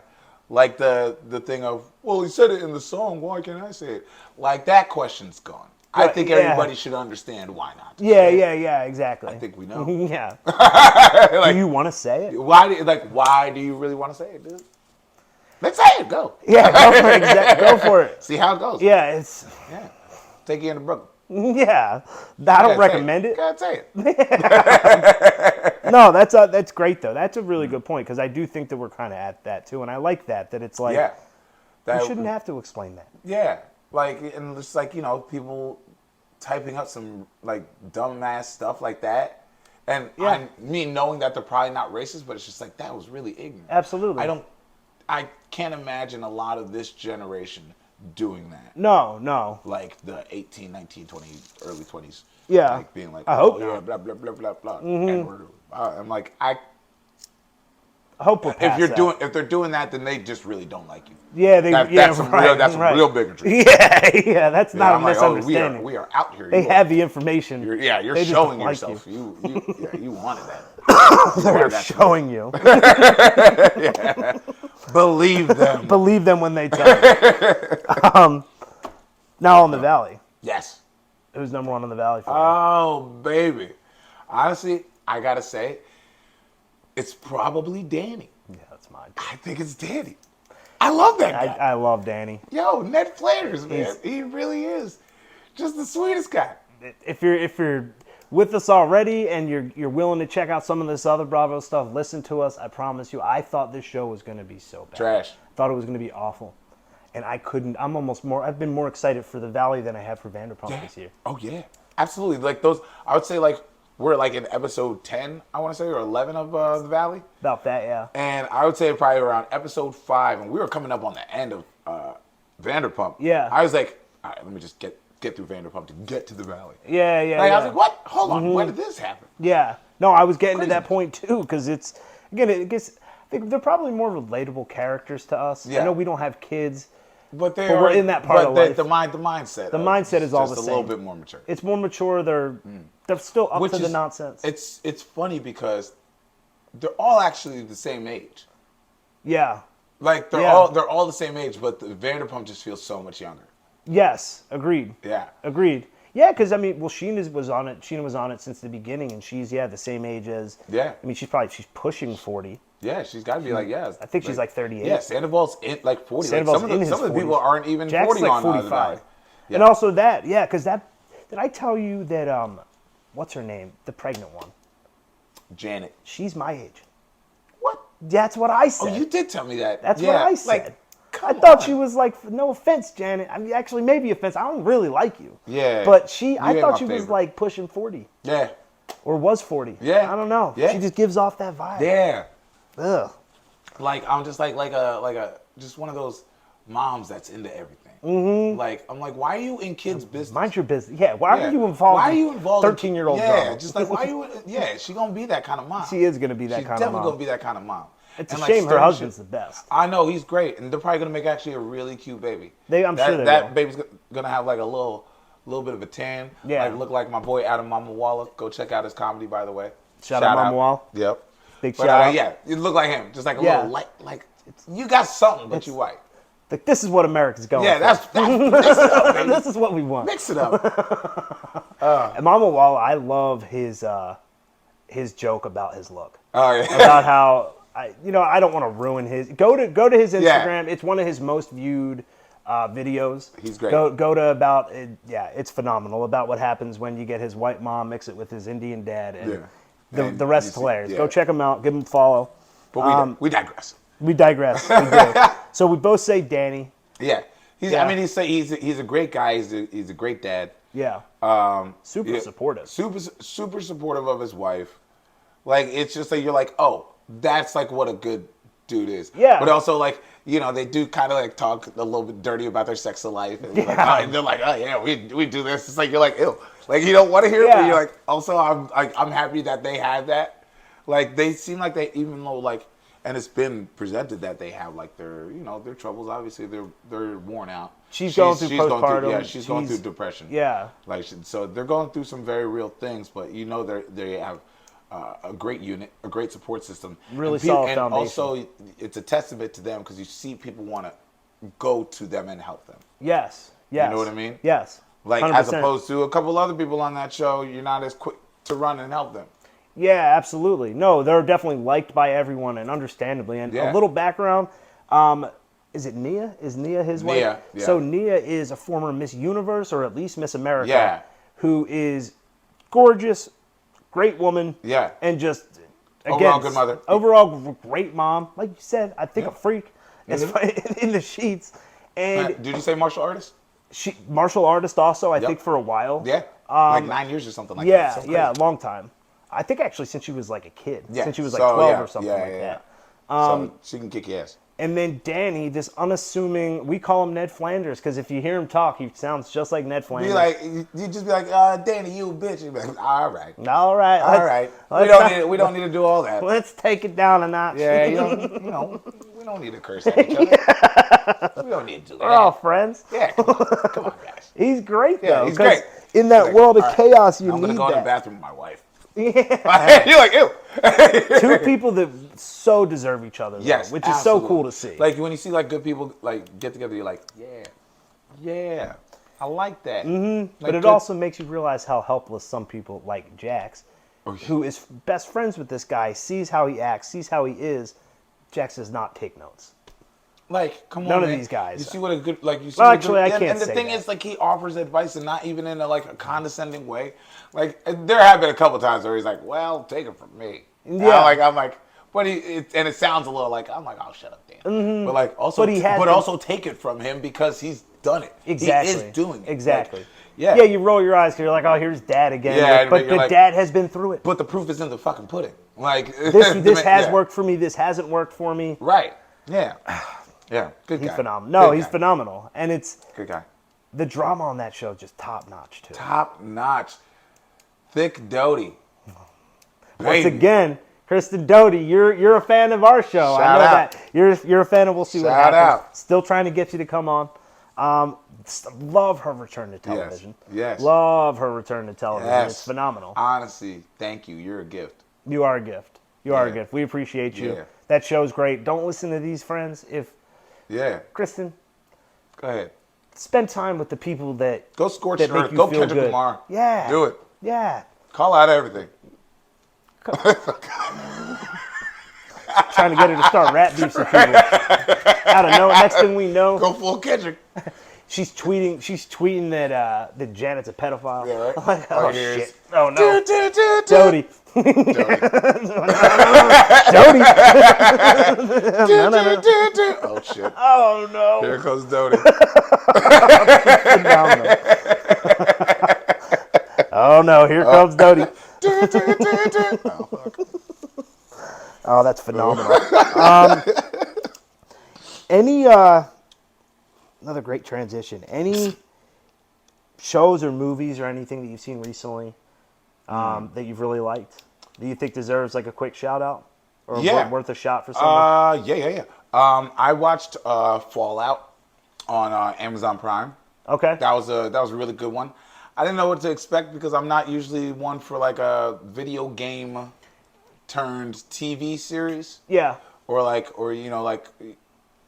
Like the thing of, well, he said it in the song, why can't I say it? Like that question's gone. I Right, think yeah. everybody should understand why not. Yeah, exactly. I think we know. Yeah. Like, Do you want to say it? why do you really want to say it, dude? Let's say it. Go. Yeah, go for it. Go for it. See how it goes. Yeah, it's Yeah. Take you in the Brooklyn. yeah. I don't recommend it. Gotta say it. No, that's great though. That's a really good point because I do think that we're kind of at that too, and I like that it's like Yeah. you shouldn't have to explain that. Yeah. Like, and it's like, people typing up some like dumbass stuff like that. And me knowing that they're probably not racist, but it's just like, that was really ignorant. Absolutely. I can't imagine a lot of this generation doing that. No. Like the 18, 19, 20, early 20s. Yeah. Like being like, I hope yeah, not. blah, blah, blah, blah, blah. And I'm like, I hope we'll pass if they're doing that, then they just really don't like you. Yeah, that's some real bigotry. Yeah, that's not a I'm like, misunderstanding. we are out here. They have the information. You're They just showing don't like yourself. You wanted that. They're showing you. Believe them. Believe them when they tell you. Now on the Valley. Yes. Who's number one on the Valley for you? Oh, baby. Honestly, I gotta say, it's probably Danny. Yeah, that's mine. I think it's Danny. I love that guy. I love Danny. Yo, Ned Flanders, man. He really is. Just the sweetest guy. If you're with us already and you're willing to check out some of this other Bravo stuff, listen to us. I promise you. I thought this show was going to be so bad. Trash. I thought it was going to be awful. And I've been more excited for the Valley than I have for Vanderpump this year. Oh, yeah. Absolutely. Like those, I would say like, we're like in episode 10, I want to say, or 11 of The Valley. About that, yeah. And I would say probably around episode 5, and we were coming up on the end of Vanderpump. Yeah. I was like, all right, let me just get through Vanderpump to get to the Valley. Yeah. I was like, what? Hold on, when did this happen? Yeah. No, I was getting Crazy. to that point too, because I think they're probably more relatable characters to us. Yeah. I know we don't have kids, But we're in that part of life. The mindset. The mindset is all the just same. a little bit more mature. It's more mature. They're still up Which to the is- nonsense. It's funny because they're all actually the same age. Yeah. Like they're Yeah. all the same age, but the Vanderpump just feels so much younger. Yes. Agreed. Yeah. Agreed. Yeah, because Sheena was on it. Sheena was on it since the beginning, and she's the same age as. Yeah. she's pushing 40. Yeah, she's got to be like, yeah. I think she's like 38. Yeah, Sandoval's in like 40. Sandoval's Like in his some of the 40s. people aren't even Jack's 40 like on 45. The Valley. Yeah. And also because did I tell you that what's her name, the pregnant one? Janet. She's my age. What? That's what I said. Oh, you did tell me that. That's yeah. what I said. Like, I thought she was like, no offense, Janet. I mean, actually, maybe offense. I don't really like you. Yeah. But I ain't thought my she was favorite. like pushing 40 Yeah. or was 40. Yeah. I don't know. Yeah. She just gives off that vibe. Yeah. Ugh. Like I'm just like a just one of those moms that's into everything. Mm-hmm. Like I'm like, why are you in kids' business? Mind your business. Yeah. Why are you involved? Why are you involved? 13-year-old Yeah. drama? Just like why you? Yeah. She gonna be that kind of mom. She is gonna be that She's kind of definitely mom. gonna be that kind of mom. It's And, a like, shame her stirring husband's shit. the best. I know he's great, and they're probably gonna make actually a really cute baby. I'm sure they that will. baby's gonna have like a little bit of a tan. Yeah. Like look like my boy Adam Mama Walla. Go check out his comedy, by the way. Shout out Mama Walla. Yep. Big But, shout out. Yeah, you look like him, just like a Yeah. little light. Like you got something, but you white. Like, this is what America's going Yeah, for. that's mix it up, baby. This is what we want. Mix it up. And Mama Walla, I love his joke about his look. Oh yeah. About how I don't want to ruin his. Go to his Instagram. Yeah. It's one of his most viewed videos. He's great. Go to about it. Yeah, it's phenomenal about what happens when you get his white mom, mix it with his Indian dad, and And the rest you is see- hilarious. yeah. Go check him out. Give him a follow. But we digress. We digress. We do. So we both say Danny. Yeah. Yeah. I mean, he's a great guy. He's a great dad. Yeah. Super Yeah, supportive. Super supportive of his wife. Like it's just like you're like, oh, that's like what a good dude is. Yeah. But also like, they do kind of like talk a little bit dirty about their sex life. And, Yeah. and they're like, oh yeah, we do this. It's like you're like, ew. Like you don't want to hear it, Yeah. but you're like, also I'm happy that they had that. Like they seem like they, even though like, and it's been presented that they have like their troubles. Obviously, they're worn out. She's going through postpartum. She's going through depression. Yeah. Like so, they're going through some very real things. But they have a great unit, a great support system, Really solid foundation. And also, it's a testament to them because you see people want to go to them and help them. Yes. Yes. You know what I mean? Yes. Like 100%. as opposed to a couple other people on that show, you're not as quick to run and help them. Yeah, absolutely. No, they're definitely liked by everyone, and understandably. And a little background, is it Nia? Is Nia his wife? Nia, yeah. So Nia is a former Miss Universe, or at least Miss America, Yeah. who is gorgeous, great woman, Yeah. and just, again, Overall good mother. Overall great mom. Like you said, I think a freak in the sheets. And Did you say martial artist? she martial artist also, I think, for a while. Yeah. Like 9 years or something like that. Yeah, Something yeah, crazy. long time. I think actually since she was like a kid. Yeah. Since she was like So, 12 yeah, or something yeah, like yeah, that. So she can kick your ass. And then Danny, this unassuming, we call him Ned Flanders because if you hear him talk, he sounds just like Ned Flanders. Be like, you just be like, Danny, you bitch. You be like, all right. All right. All right. We don't need to do all that. Let's take it down a notch. Yeah, we don't need to curse at each other. We don't need to do that. We're all friends. Yeah, come on, guys. He's great, Yeah, though. he's 'cause great. In that Like, world of all right, chaos, you I'm need gonna go in the that. bathroom with my wife. Yeah. You're like, ew. Two people that so deserve each other, though, Yes, which is so cool to see. Like when you see like good people like get together, you're like, yeah, I like that. Mm-hmm. But it also makes you realize how helpless some people, like Jax, who is best friends with this guy, sees how he acts, sees how he is. Jax does not take notes. Like, come on, None of man. these guys. You see what a good, like, you see. Well, what actually, good, I can't And the say thing that. is, like, he offers advice and not even in a condescending way. Like, there have been a couple times where he's like, "Well, take it from me." Yeah. I'm like, but and it sounds a little like I'm like, "Oh, shut up, Dan." Mm-hmm. But like, also, But also take it from him because he's done it. Exactly. He is doing it. Exactly. Like, yeah. Yeah, you roll your eyes because you're like, oh, here's Dad again. Yeah, but you're like, Dad has been through it. But the proof is in the fucking pudding. Like This has worked for me. This hasn't worked for me. Right. Yeah. Yeah. Good guy. He's phenomenal. No, Good he's guy. phenomenal. And it's Good guy. the drama on that show is just top notch too. Top notch. Thick Doty. Once again, Kristen Doty, you're a fan of our show. Shout I know out. that. You're a fan of We'll See What Shout Happens. out. Still trying to get you to come on. Love her return to television. Yes. Love her return to television. Yes. It's phenomenal. Honestly, thank you. You're a gift. You are a gift. You are a Yeah. gift. We appreciate you. Yeah. That show's great. Don't listen to these friends. If Yeah. Kristen, Go ahead. spend time with the people that Go scorch that the make earth. you Go feel Kendrick good. Lamar. Yeah. Do it. Yeah. Call out everything. Trying to get her to start rap beefs with people. I don't know. Next thing we know, Go full Kendrick. she's tweeting that that Janet's a pedophile. Yeah, right. Like, All oh you hear is, shit. Oh no. Do. Jody. Jody. Jody. Do. Oh shit. Oh no. Here comes Doty. Phenomenal. Oh no, here comes Doty. Oh, fuck. Oh, that's phenomenal. Any another great transition. Any shows or movies or anything that you've seen recently that you've really liked that you think deserves like a quick shout out or worth a shot for someone? Yeah. I watched Fallout on Amazon Prime. Okay. That was a really good one. I didn't know what to expect because I'm not usually one for like a video game turned TV series. Yeah. Or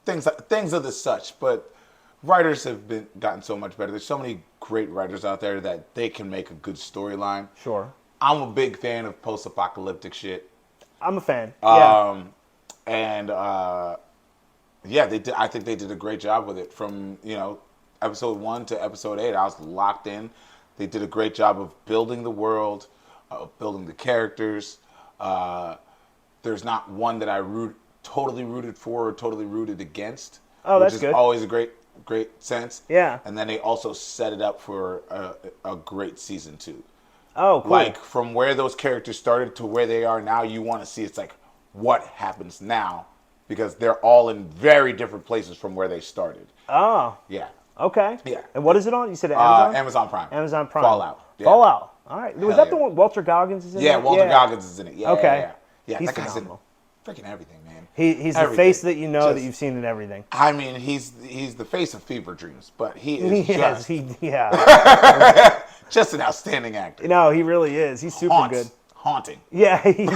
things of the such. But writers have gotten so much better. There's so many great writers out there that they can make a good storyline. Sure. I'm a big fan of post-apocalyptic shit. I'm a fan. Yeah, they did. I think they did a great job with it. From episode 1 to episode 8, I was locked in. They did a great job of building the world, building the characters. There's not one that I totally rooted for or totally rooted against. Oh, that's which good. is always a great sense. Yeah. And then they also set it up for a great season 2. Oh, cool. Like from where those characters started to where they are now, you want to see it's like what happens now because they're all in very different places from where they started. Oh. Yeah. Okay. Yeah. And what is it on? You said Amazon? Amazon Prime. Amazon Prime. Fallout. Yeah. Fallout. All right. Was Hell that the one Walter Goggins is in? Yeah, that? Walter Goggins is in it. Yeah, Okay. yeah. He's That guy's phenomenal. in freaking everything, man. He's the Everything. face that you know that Just- you've seen in everything. I mean, he's the face of Fever Dreams, but he is Yes, just, yeah. just an outstanding actor. No, he really is. He's super good. Haunting. Yeah, he's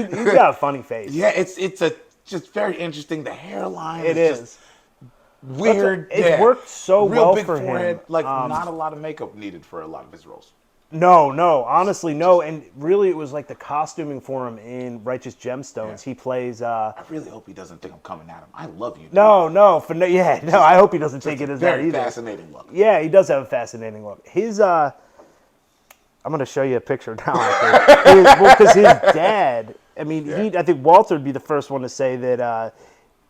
got a funny face. Yeah, it's just very interesting. The hairline It is is. just weird. It's worked so Real well big for forehead. him. Like not a lot of makeup needed for a lot of his roles. No, honestly, no. And really, it was like the costuming for him in Righteous Gemstones. Yeah. He plays. I really hope he doesn't think I'm coming at him. I love you. Dude. No. I hope he doesn't take it as that Very either. fascinating look. Yeah, he does have a fascinating look. His, I'm gonna show you a picture now. I think. Because his dad. I mean, I think Walter would be the first one to say that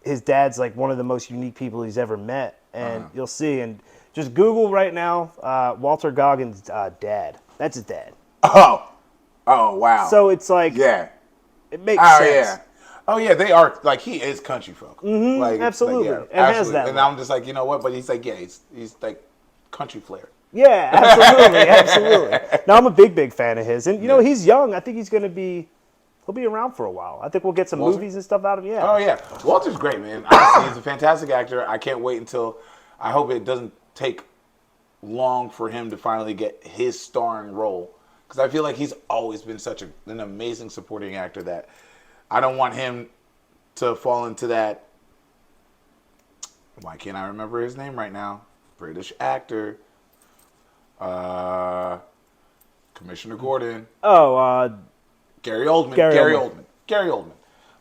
his dad's like one of the most unique people he's ever met, and you'll see. And just Google right now, Walter Goggins' dad. That's his dad. Oh wow. So it's like, yeah. it makes Oh sense. yeah. Oh yeah, they are like he is country folk. Like absolutely. Like, It has that And look. I'm just like, you know what? But he's like, yeah, he's like country flair. Yeah, absolutely. Now I'm a big fan of his, and you know he's young. I think he'll be around for a while. I think we'll get some Walter? movies and stuff out of him. Yeah. Oh yeah, Walter's great, man. Honestly, he's a fantastic actor. I can't wait until. I hope it doesn't take long for him to finally get his starring role, because I feel like he's always been such an amazing supporting actor that I don't want him to fall into that. Why can't I remember his name right now? British actor, Commissioner Gordon. Oh, Gary Oldman. Gary Oldman.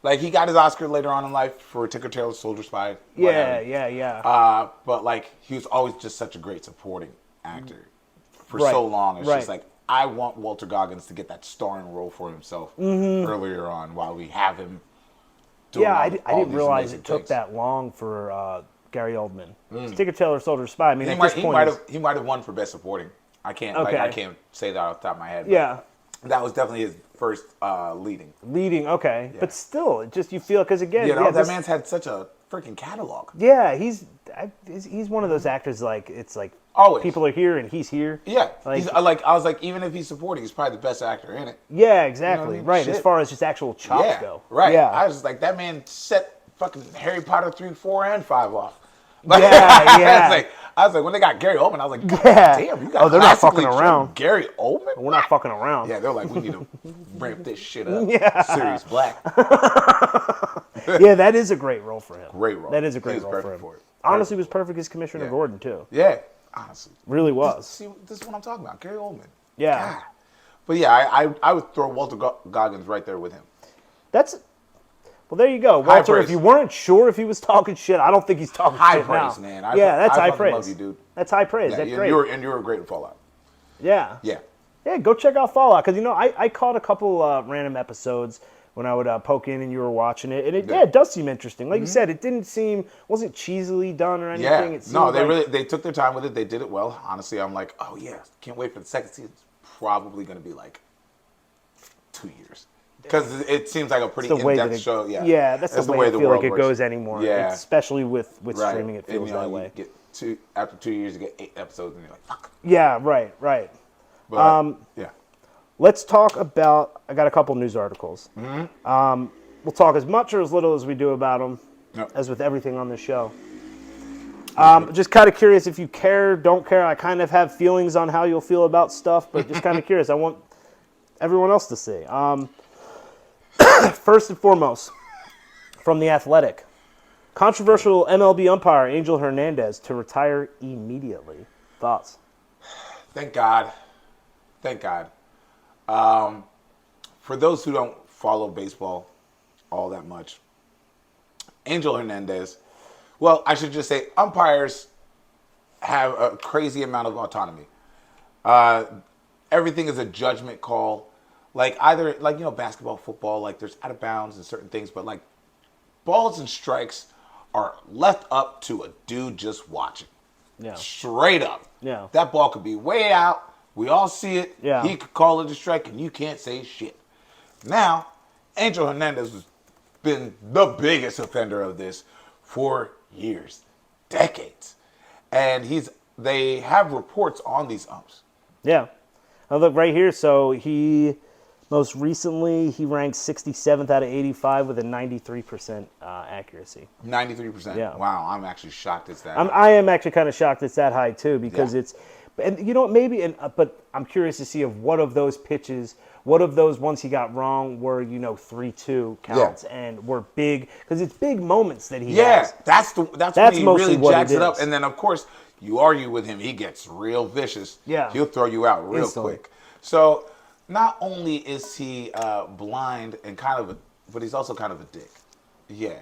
Like, he got his Oscar later on in life for Tinker Tailor Soldier Spy. yeah. But, like, he was always just such a great supporting actor for Right, so long. It's right. just like, I want Walter Goggins to get that starring role for himself earlier on while we have him doing Yeah, all I these didn't realize amazing it took things. that long for Gary Oldman. Tinker Tailor Soldier Spy. I mean, at this He point, might have won for Best Supporting. I can't say that off the top of my head. but yeah, that was definitely his first leading. okay, but still, it just you feel because again, That man's had such a freaking catalog. Yeah, he's one of those actors like it's like Always. people are here and he's here. Yeah, Like- he's I was like, even if he's supporting, he's probably the best actor in it. Yeah, exactly. what I mean? Right, Shit. as far as just actual chops Yeah, go. right. Yeah, I was just like, that man set fucking Harry Potter 3, 4, and 5 off. Yeah. I was like, when they got Gary Oldman, I was like, God Yeah. damn, you got They're not classically fucking trained around. Gary Oldman? We're not fucking around. Yeah, they're like, we need to ramp this shit up. Yeah. Sirius Black. Yeah, that is a great role for him. Great role. That is a He great was role for perfect him. for it. Honestly, was perfect as Commissioner Yeah. Gordon too. Yeah, honestly. Really was. See, this is what I'm talking about, Gary Oldman. Yeah. God. But yeah, I would throw Walter Goggins right there with him. Well, there you go, Walter. praise. If you weren't sure if he was talking shit, I don't think he's talking High shit praise, now. man. That's I high fucking praise. love you, dude. That's high praise. Yeah, That's and great. you were great in Fallout. Yeah. Yeah. Yeah, go check out Fallout because I caught a couple random episodes when I would poke in and you were watching it, and it does seem interesting. Like you said, it wasn't cheesily done or anything. Yeah. It seemed No, like, they took their time with it. They did it well. Honestly, I'm like, oh yeah, can't wait for the second season. It's probably going to be like 2 years. Because it seems like a pretty the way that in-depth show. Yeah, yeah, that's the way I feel like it works. goes anymore. Yeah, especially with right. streaming, it feels and, that you way. Get after 2 years, you get 8 episodes, and you're like, fuck. Yeah, right. But, yeah. Let's talk about. I got a couple news articles. We'll talk as much or as little as we do about them, Yep. as with everything on this show. Just kind of curious if you care, don't care. I kind of have feelings on how you'll feel about stuff, but just kind of curious. I want everyone else to see. First and foremost, from The Athletic, controversial MLB umpire Angel Hernandez to retire immediately. Thoughts? Thank God. Thank God. For those who don't follow baseball all that much, Angel Hernandez, well, I should just say umpires have a crazy amount of autonomy. Everything is a judgment call. Like either, like, basketball, football, like there's out of bounds and certain things, but like balls and strikes are left up to a dude just watching. Yeah. Straight up. Yeah. That ball could be way out. We all see it. Yeah. He could call it a strike, and you can't say shit. Now, Angel Hernandez has been the biggest offender of this for years, decades. And they have reports on these umps. Yeah. I look right here. So most recently, he ranked 67th out of 85 with a 93% accuracy. 93%. Yeah. Wow, I'm actually shocked it's that. I am actually kind of shocked it's that high too, because Yeah. it's, and you know what, but I'm curious to see what of those pitches, what of those ones he got wrong were 3-2 counts and were big, because it's big moments that he has. That's when he mostly really what jacks it it up, is. and then of course you argue with him, he gets real vicious. Yeah. He'll throw you out real Instantly. quick. So not only is he blind and but he's also kind of a dick. Yeah.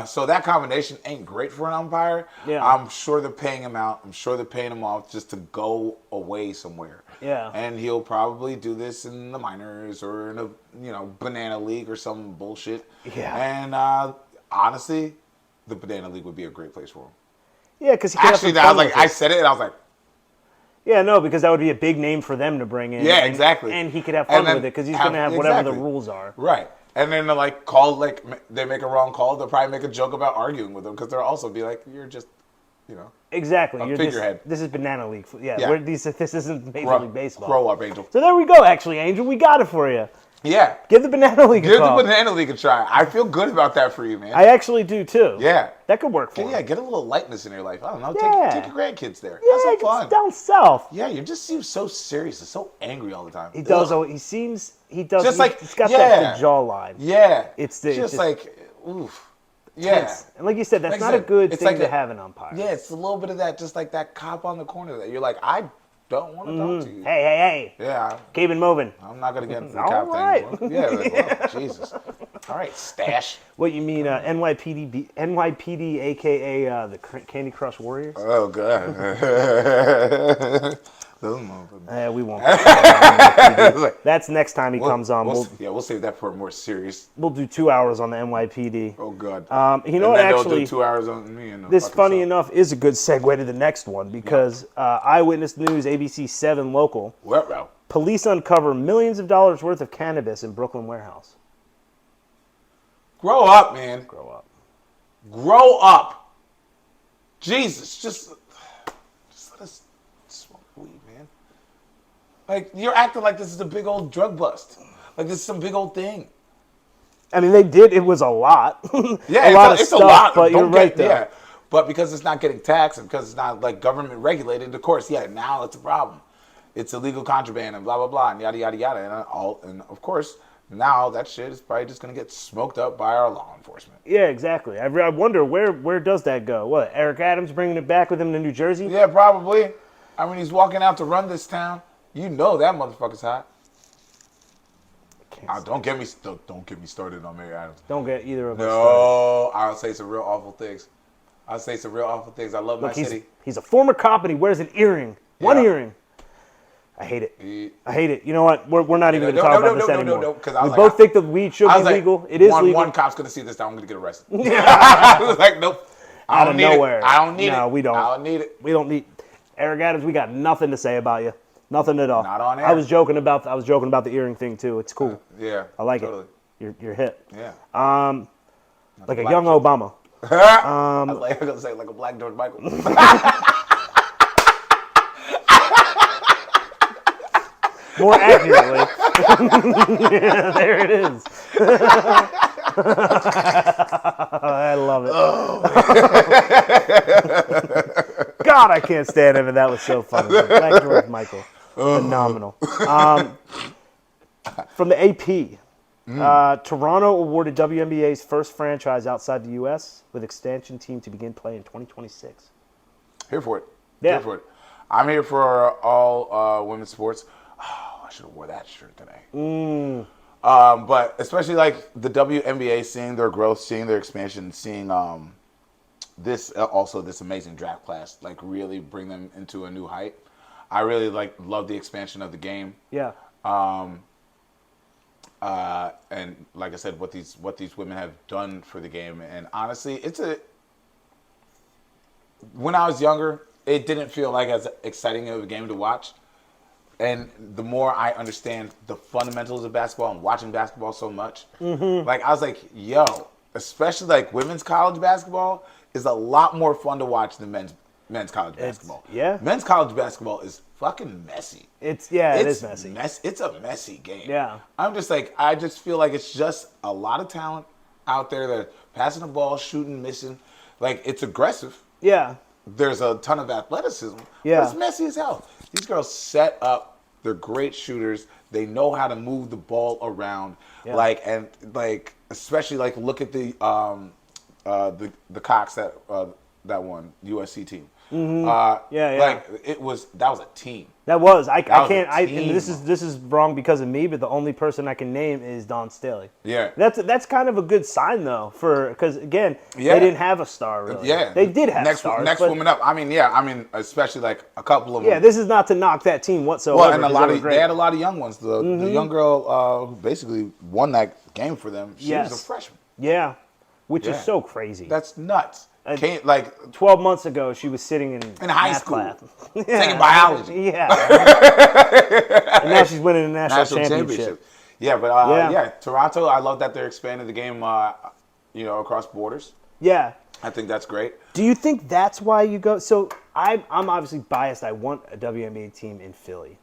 So that combination ain't great for an umpire. Yeah. I'm sure they're paying him out. I'm sure they're paying him off just to go away somewhere. Yeah. And he'll probably do this in the minors or in a banana league or some bullshit. Yeah. And honestly, the banana league would be a great place for him. Yeah, because Actually, I said it and I was like, yeah, no, because that would be a big name for them to bring in. yeah, exactly. And he could have fun with it because he's going to have whatever the exactly. rules are. Right. And then they make a wrong call, they'll probably make a joke about arguing with him because they'll also be like, you're just, Exactly. a figurehead. This is Banana League. Yeah, Yeah. this isn't Major League Baseball. Grow up, Angel. So there we go, actually, Angel. We got it for you. Yeah. Give the Banana League a Give call. the banana league a try. I feel good about that for you, man. I actually do, too. Yeah. That could work for him. Yeah, get a little lightness in your life. I don't know. Yeah. Take your grandkids there. Yeah, Have some it's fun. down south. Yeah, you just seem so serious and so angry all the time. He does. Ugh. He does. Just like- he's got yeah. the jawline. Yeah. It's just like, oof. Yeah. Tense. And like you said, that's Like I not a said, good it's thing like to have an umpire. Yeah, it's a little bit of that, just like that cop on the corner that you're like, I don't want to talk to you. Hey. Yeah, Keep it moving. I'm not going to get into the All cop right. thing anymore. Yeah, like, well, Jesus. All right, stash. What you mean, NYPD, aka the Candy Crush Warriors? Oh, God. Those motherfuckers. We won't. That's next time he comes on. We'll save that for a more serious. We'll do 2 hours on the NYPD. Oh, God. You know what? They'll Actually, do 2 hours on me. And this, funny enough, is a good segue to the next one because Eyewitness News, ABC 7 local. Well, Police uncover millions of dollars worth of cannabis in Brooklyn warehouse. grow up, man. Grow up. Grow up. Jesus, just let us smoke weed, man. Like, you're acting like this is a big old drug bust. Like, this is some big old thing. I mean, they did. It was a lot. Yeah, it's stuff, a lot. But you're right, though. Yeah, but because it's not getting taxed and because it's not, like, government regulated, of course, now it's a problem. It's illegal contraband and blah, blah, blah, and yada, yada, yada. And of course, now that shit is probably just going to get smoked up by our law enforcement. Yeah, exactly. I wonder where does that go? What, Eric Adams bringing it back with him to New Jersey? Yeah, probably. I mean, he's walking out to run this town. You know that motherfucker's hot. Don't get me started on Mary Adams. Don't get either of us started. No, I'll say some real awful things. I love my city. He's a former cop and he wears an earring. One Yeah. earring. I hate it. You know what? We're not even going to talk about this anymore. No, because I we was both like, think that weed should be legal. It is legal. One cop's going to see this down. I'm going to get arrested. I was like, nope. Out of nowhere. I don't need it. No, we don't. I don't need it. We don't need Eric Adams. We got nothing to say about you. Nothing at all. Not on air. I was joking about the earring thing too. It's cool. Yeah. I like totally. it. You're hip. Yeah. Like a young Obama. I'm going to say like a black George Michael. More accurately. Yeah, there it is. I love it. Oh, God, I can't stand him, and that was so funny. Black George Michael. Phenomenal. From the AP, Toronto awarded WNBA's first franchise outside the U.S. with expansion team to begin play in 2026. Here for it. Yeah. Here for it. I'm here for all women's sports. Oh, I should have wore that shirt today. But especially like the WNBA, seeing their growth, seeing their expansion, seeing this amazing draft class, like really bring them into a new height. I really love the expansion of the game. Yeah. And like I said, what these women have done for the game, and honestly, when I was younger, it didn't feel like as exciting of a game to watch. And the more I understand the fundamentals of basketball and watching basketball so much, like I was like, yo, especially like women's college basketball is a lot more fun to watch than men's college basketball. Yeah. Men's college basketball is fucking messy. It is messy. It's a messy game. Yeah. I just feel like it's just a lot of talent out there that are passing the ball, shooting, missing. Like, it's aggressive. Yeah. There's a ton of athleticism. Yeah. But it's messy as hell. These girls set up. They're great shooters. They know how to move the ball around. Yeah. Especially look at the Cox that won USC team. Mm-hmm. That was a team. That was. I was can't. a team. And this is wrong because of me, but the only person I can name is Dawn Staley. Yeah. That's kind of a good sign though, because again, they didn't have a star really. Yeah. They did have stars. Next woman up. Especially like a couple of them. Yeah, this is not to knock that team whatsoever. Well, and they had a lot of young ones. The young girl who basically won that game for them. She was a freshman. Yeah, which is so crazy. That's nuts. 12 months ago, she was sitting in high math school class. taking biology. Yeah. And now she's winning a national championship. Yeah, but Toronto. I love that they're expanding the game. Across borders. Yeah. I think that's great. Do you think that's why you go? So I'm obviously biased. I want a WNBA team in Philly.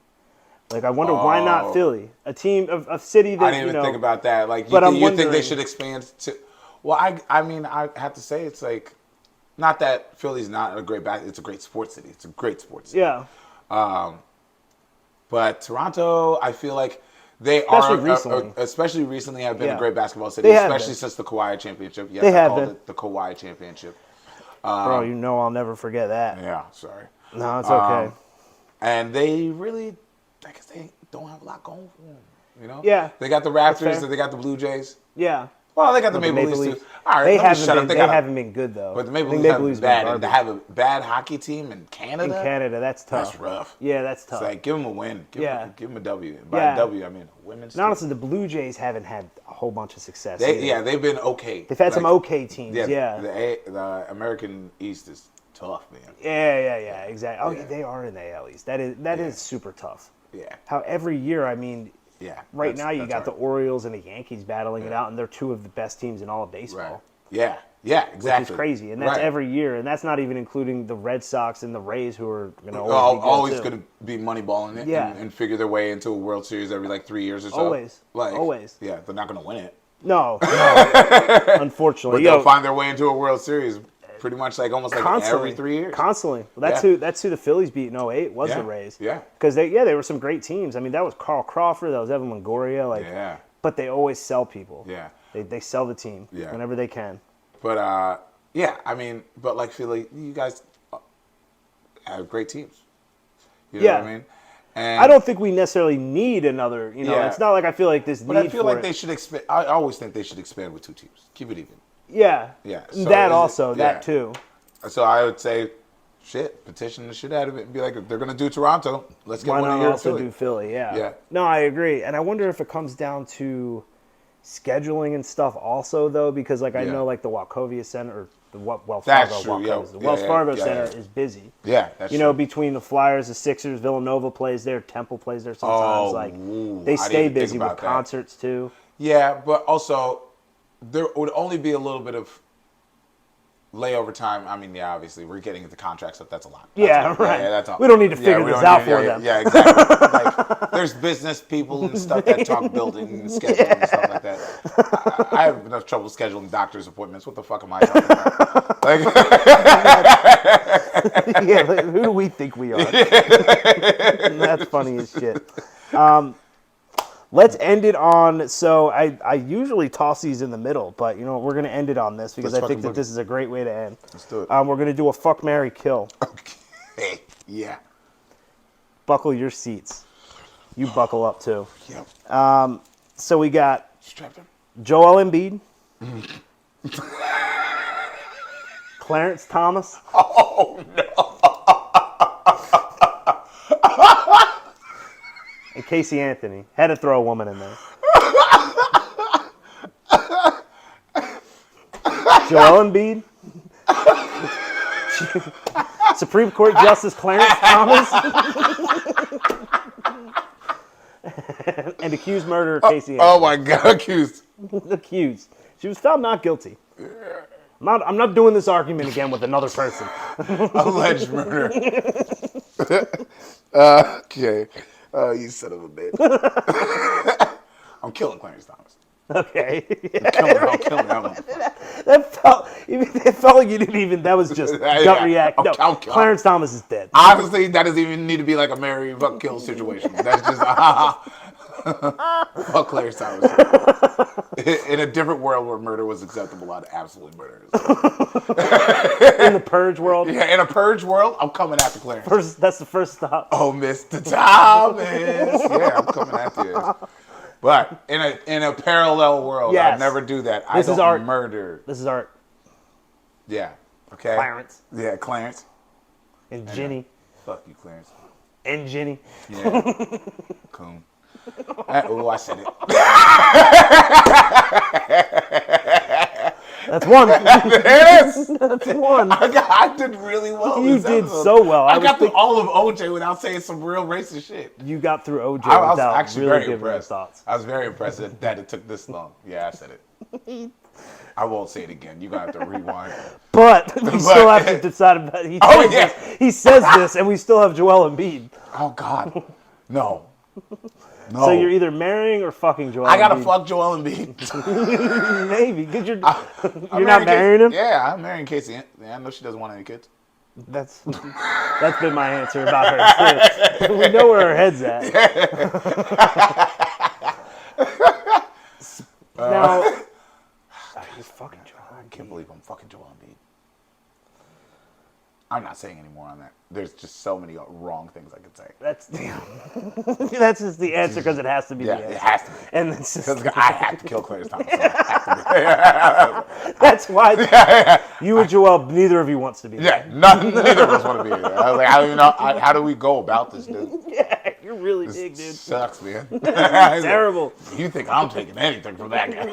Like, I wonder why not Philly, a team of a city that I didn't even think about that. Like, you think they should expand to? Well, I have to say it's like. Not that Philly's not a great it's a great sports city. It's a great sports city. Yeah. But Toronto, I feel like they especially recently have been a great basketball city, especially since the Kawhi championship. Yes, I called it the Kawhi championship. Bro, I'll never forget that. Yeah, sorry. No, it's okay. And they really, I guess they don't have a lot going for them. Yeah. They got the Raptors, they got the Blue Jays. Yeah. Well, they got the Maple Leafs too. All right, they haven't been good though. But the Maple Leafs have bad, and to have a bad hockey team in Canada. That's tough. That's rough. Yeah, that's tough. It's like give them a win. Give them a W. And by a W, I mean a women's. And honestly, the Blue Jays haven't had a whole bunch of success. They've been okay. They've had some okay teams. Yeah. The American East is tough, man. Yeah, exactly. Oh, yeah, they are in the AL East. That is super tough. Yeah. How every year, yeah. Right now, you got the Orioles and the Yankees battling it out, and they're two of the best teams in all of baseball. Right. Yeah, exactly. Which is crazy, and that's every year, and that's not even including the Red Sox and the Rays, who are always going to be moneyballing it and figure their way into a World Series every 3 years or so. Always. Yeah, they're not going to win it. No. Unfortunately, but they'll find their way into a World Series. Pretty much almost every 3 years. Constantly. Well, that's who the Phillies beat in 08 was the Rays. Yeah. Because they were some great teams. I mean, that was Carl Crawford, that was Evan Longoria. But they always sell people. Yeah. They sell the team whenever they can. But Philly, you guys have great teams. You know what I mean? And I don't think we necessarily need another. It's not like I feel like this. But I feel like they should expand. I always think they should expand with 2 teams. Keep it even. Yeah. So that too. So I would say, petition the shit out of it and be like, if they're gonna do Toronto, let's get one here. Why not also do Philly? Yeah. No, I agree, and I wonder if it comes down to scheduling and stuff also though, because I know the Wachovia Center or the Wells Fargo Center is busy. Yeah, that's true. Between the Flyers, the Sixers, Villanova plays there, Temple plays there sometimes. They stay busy with concerts too. Yeah, but also there would only be a little bit of layover time. I mean, obviously we're getting into contract stuff. That's a lot. Right. Yeah, that's all. We don't need to figure this out for them. Yeah, exactly. There's business people and stuff that talk building and scheduling and stuff like that. I have enough trouble scheduling doctor's appointments. What the fuck am I talking about? Who do we think we are? That's funny as shit. Let's end it on, so I usually toss these in the middle, but we're going to end it on this because I think that this is a great way to end. Let's do it. We're going to do a fuck, marry, kill. Okay. Yeah. Buckle your seats. You buckle up too. Yep. So we got Strap him. Joel Embiid. Clarence Thomas. Oh, no. And Casey Anthony. Had to throw a woman in there. Joel Embiid. Supreme Court Justice Clarence Thomas. And accused murderer Casey Anthony. Oh my God, accused. Accused. She was found not guilty. I'm not doing this argument again with another person. Alleged murder. Okay. You son of a bitch. I'm killing Clarence Thomas. Okay. I'm killing that one. It felt like you didn't even. That was just gut react. No, Clarence Thomas is dead. Honestly, that doesn't even need to be like a marry, fuck, kill situation. That's just fuck Clarence Thomas. In a different world where murder was acceptable, I'd absolutely murder. In the Purge world. Yeah, in a Purge world, I'm coming after Clarence. That's the first stop. Oh, Mr. Thomas. Yeah, I'm coming after you. But in a parallel world, Yes. I'd never do that. This I is don't art. murder. This is art. Yeah. Okay. Clarence. Yeah, Clarence. And Ginny. Fuck you, Clarence. And Ginny. Yeah. Coon. Oh, I said it. That's one. There it is. That's one. I did really well. You this did episode. so well. I got through all of OJ without saying some real racist shit. You got through OJ I was without actually really very giving your impressed. thoughts. I was very impressed that it took this long. Yeah, I said it. I won't say it again. You're going to have to rewind. But we still have to decide about it. He says this, and we still have Joel Embiid. Oh, God. No. So you're either marrying or fucking Joel Embiid. I got to fuck Joel Embiid. Maybe. Because you're I'm not marrying him? Yeah, I'm marrying Casey. Yeah, I know she doesn't want any kids. That's been my answer about her, too. We know where her head's at. Now, he's fucking Joel Embiid. I can't believe I'm fucking Joel Embiid. I'm not saying any more on that. There's just so many wrong things I could say. That's just the answer because it has to be the answer. It has to be. And it's just, I have to kill Clarence Thomas. So that's why you and Joel, neither of you wants to be there. Yeah, neither of us want to be there. I was like, I don't even know. How do we go about this, dude? Yeah, you're really big, dude. Sucks, man. Terrible. You think I'm taking anything from that guy?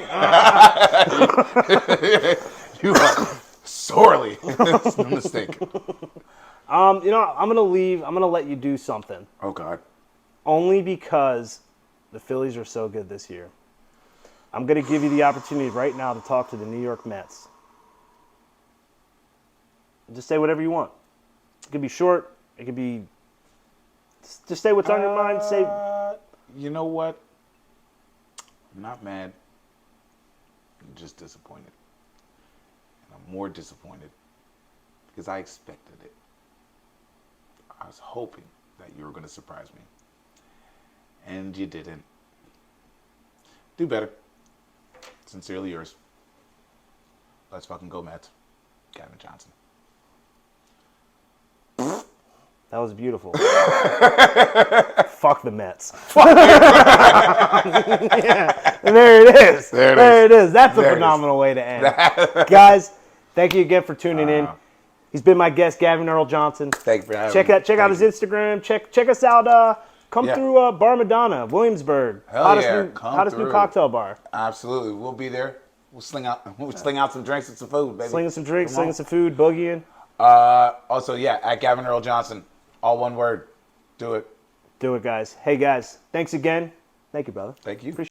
You are sorely mistaken. I'm gonna leave. I'm gonna let you do something. Oh God. Only because the Phillies are so good this year. I'm gonna give you the opportunity right now to talk to the New York Mets. Just say whatever you want. It could be short. It could be. Just say what's on your mind. Say. You know what? I'm not mad. I'm just disappointed. And I'm more disappointed because I expected it. I was hoping that you were going to surprise me. And you didn't. Do better. Sincerely yours. Let's fucking go, Mets. Gavin Johnson. That was beautiful. Fuck the Mets. Yeah, and there it is. There it is. That's a phenomenal way to end. Guys, thank you again for tuning in. He's been my guest, Gavin Earl Johnson. Thank you for having me. Check out his Instagram. Check us out. Come through Bar Madonna, Williamsburg. Hottest new cocktail bar. Absolutely. We'll be there. We'll sling out some drinks and some food, baby. Slinging some drinks, slinging some food, boogieing. Also, at Gavin Earl Johnson. All one word. Do it. Do it, guys. Hey, guys. Thanks again. Thank you, brother. Thank you. Appreciate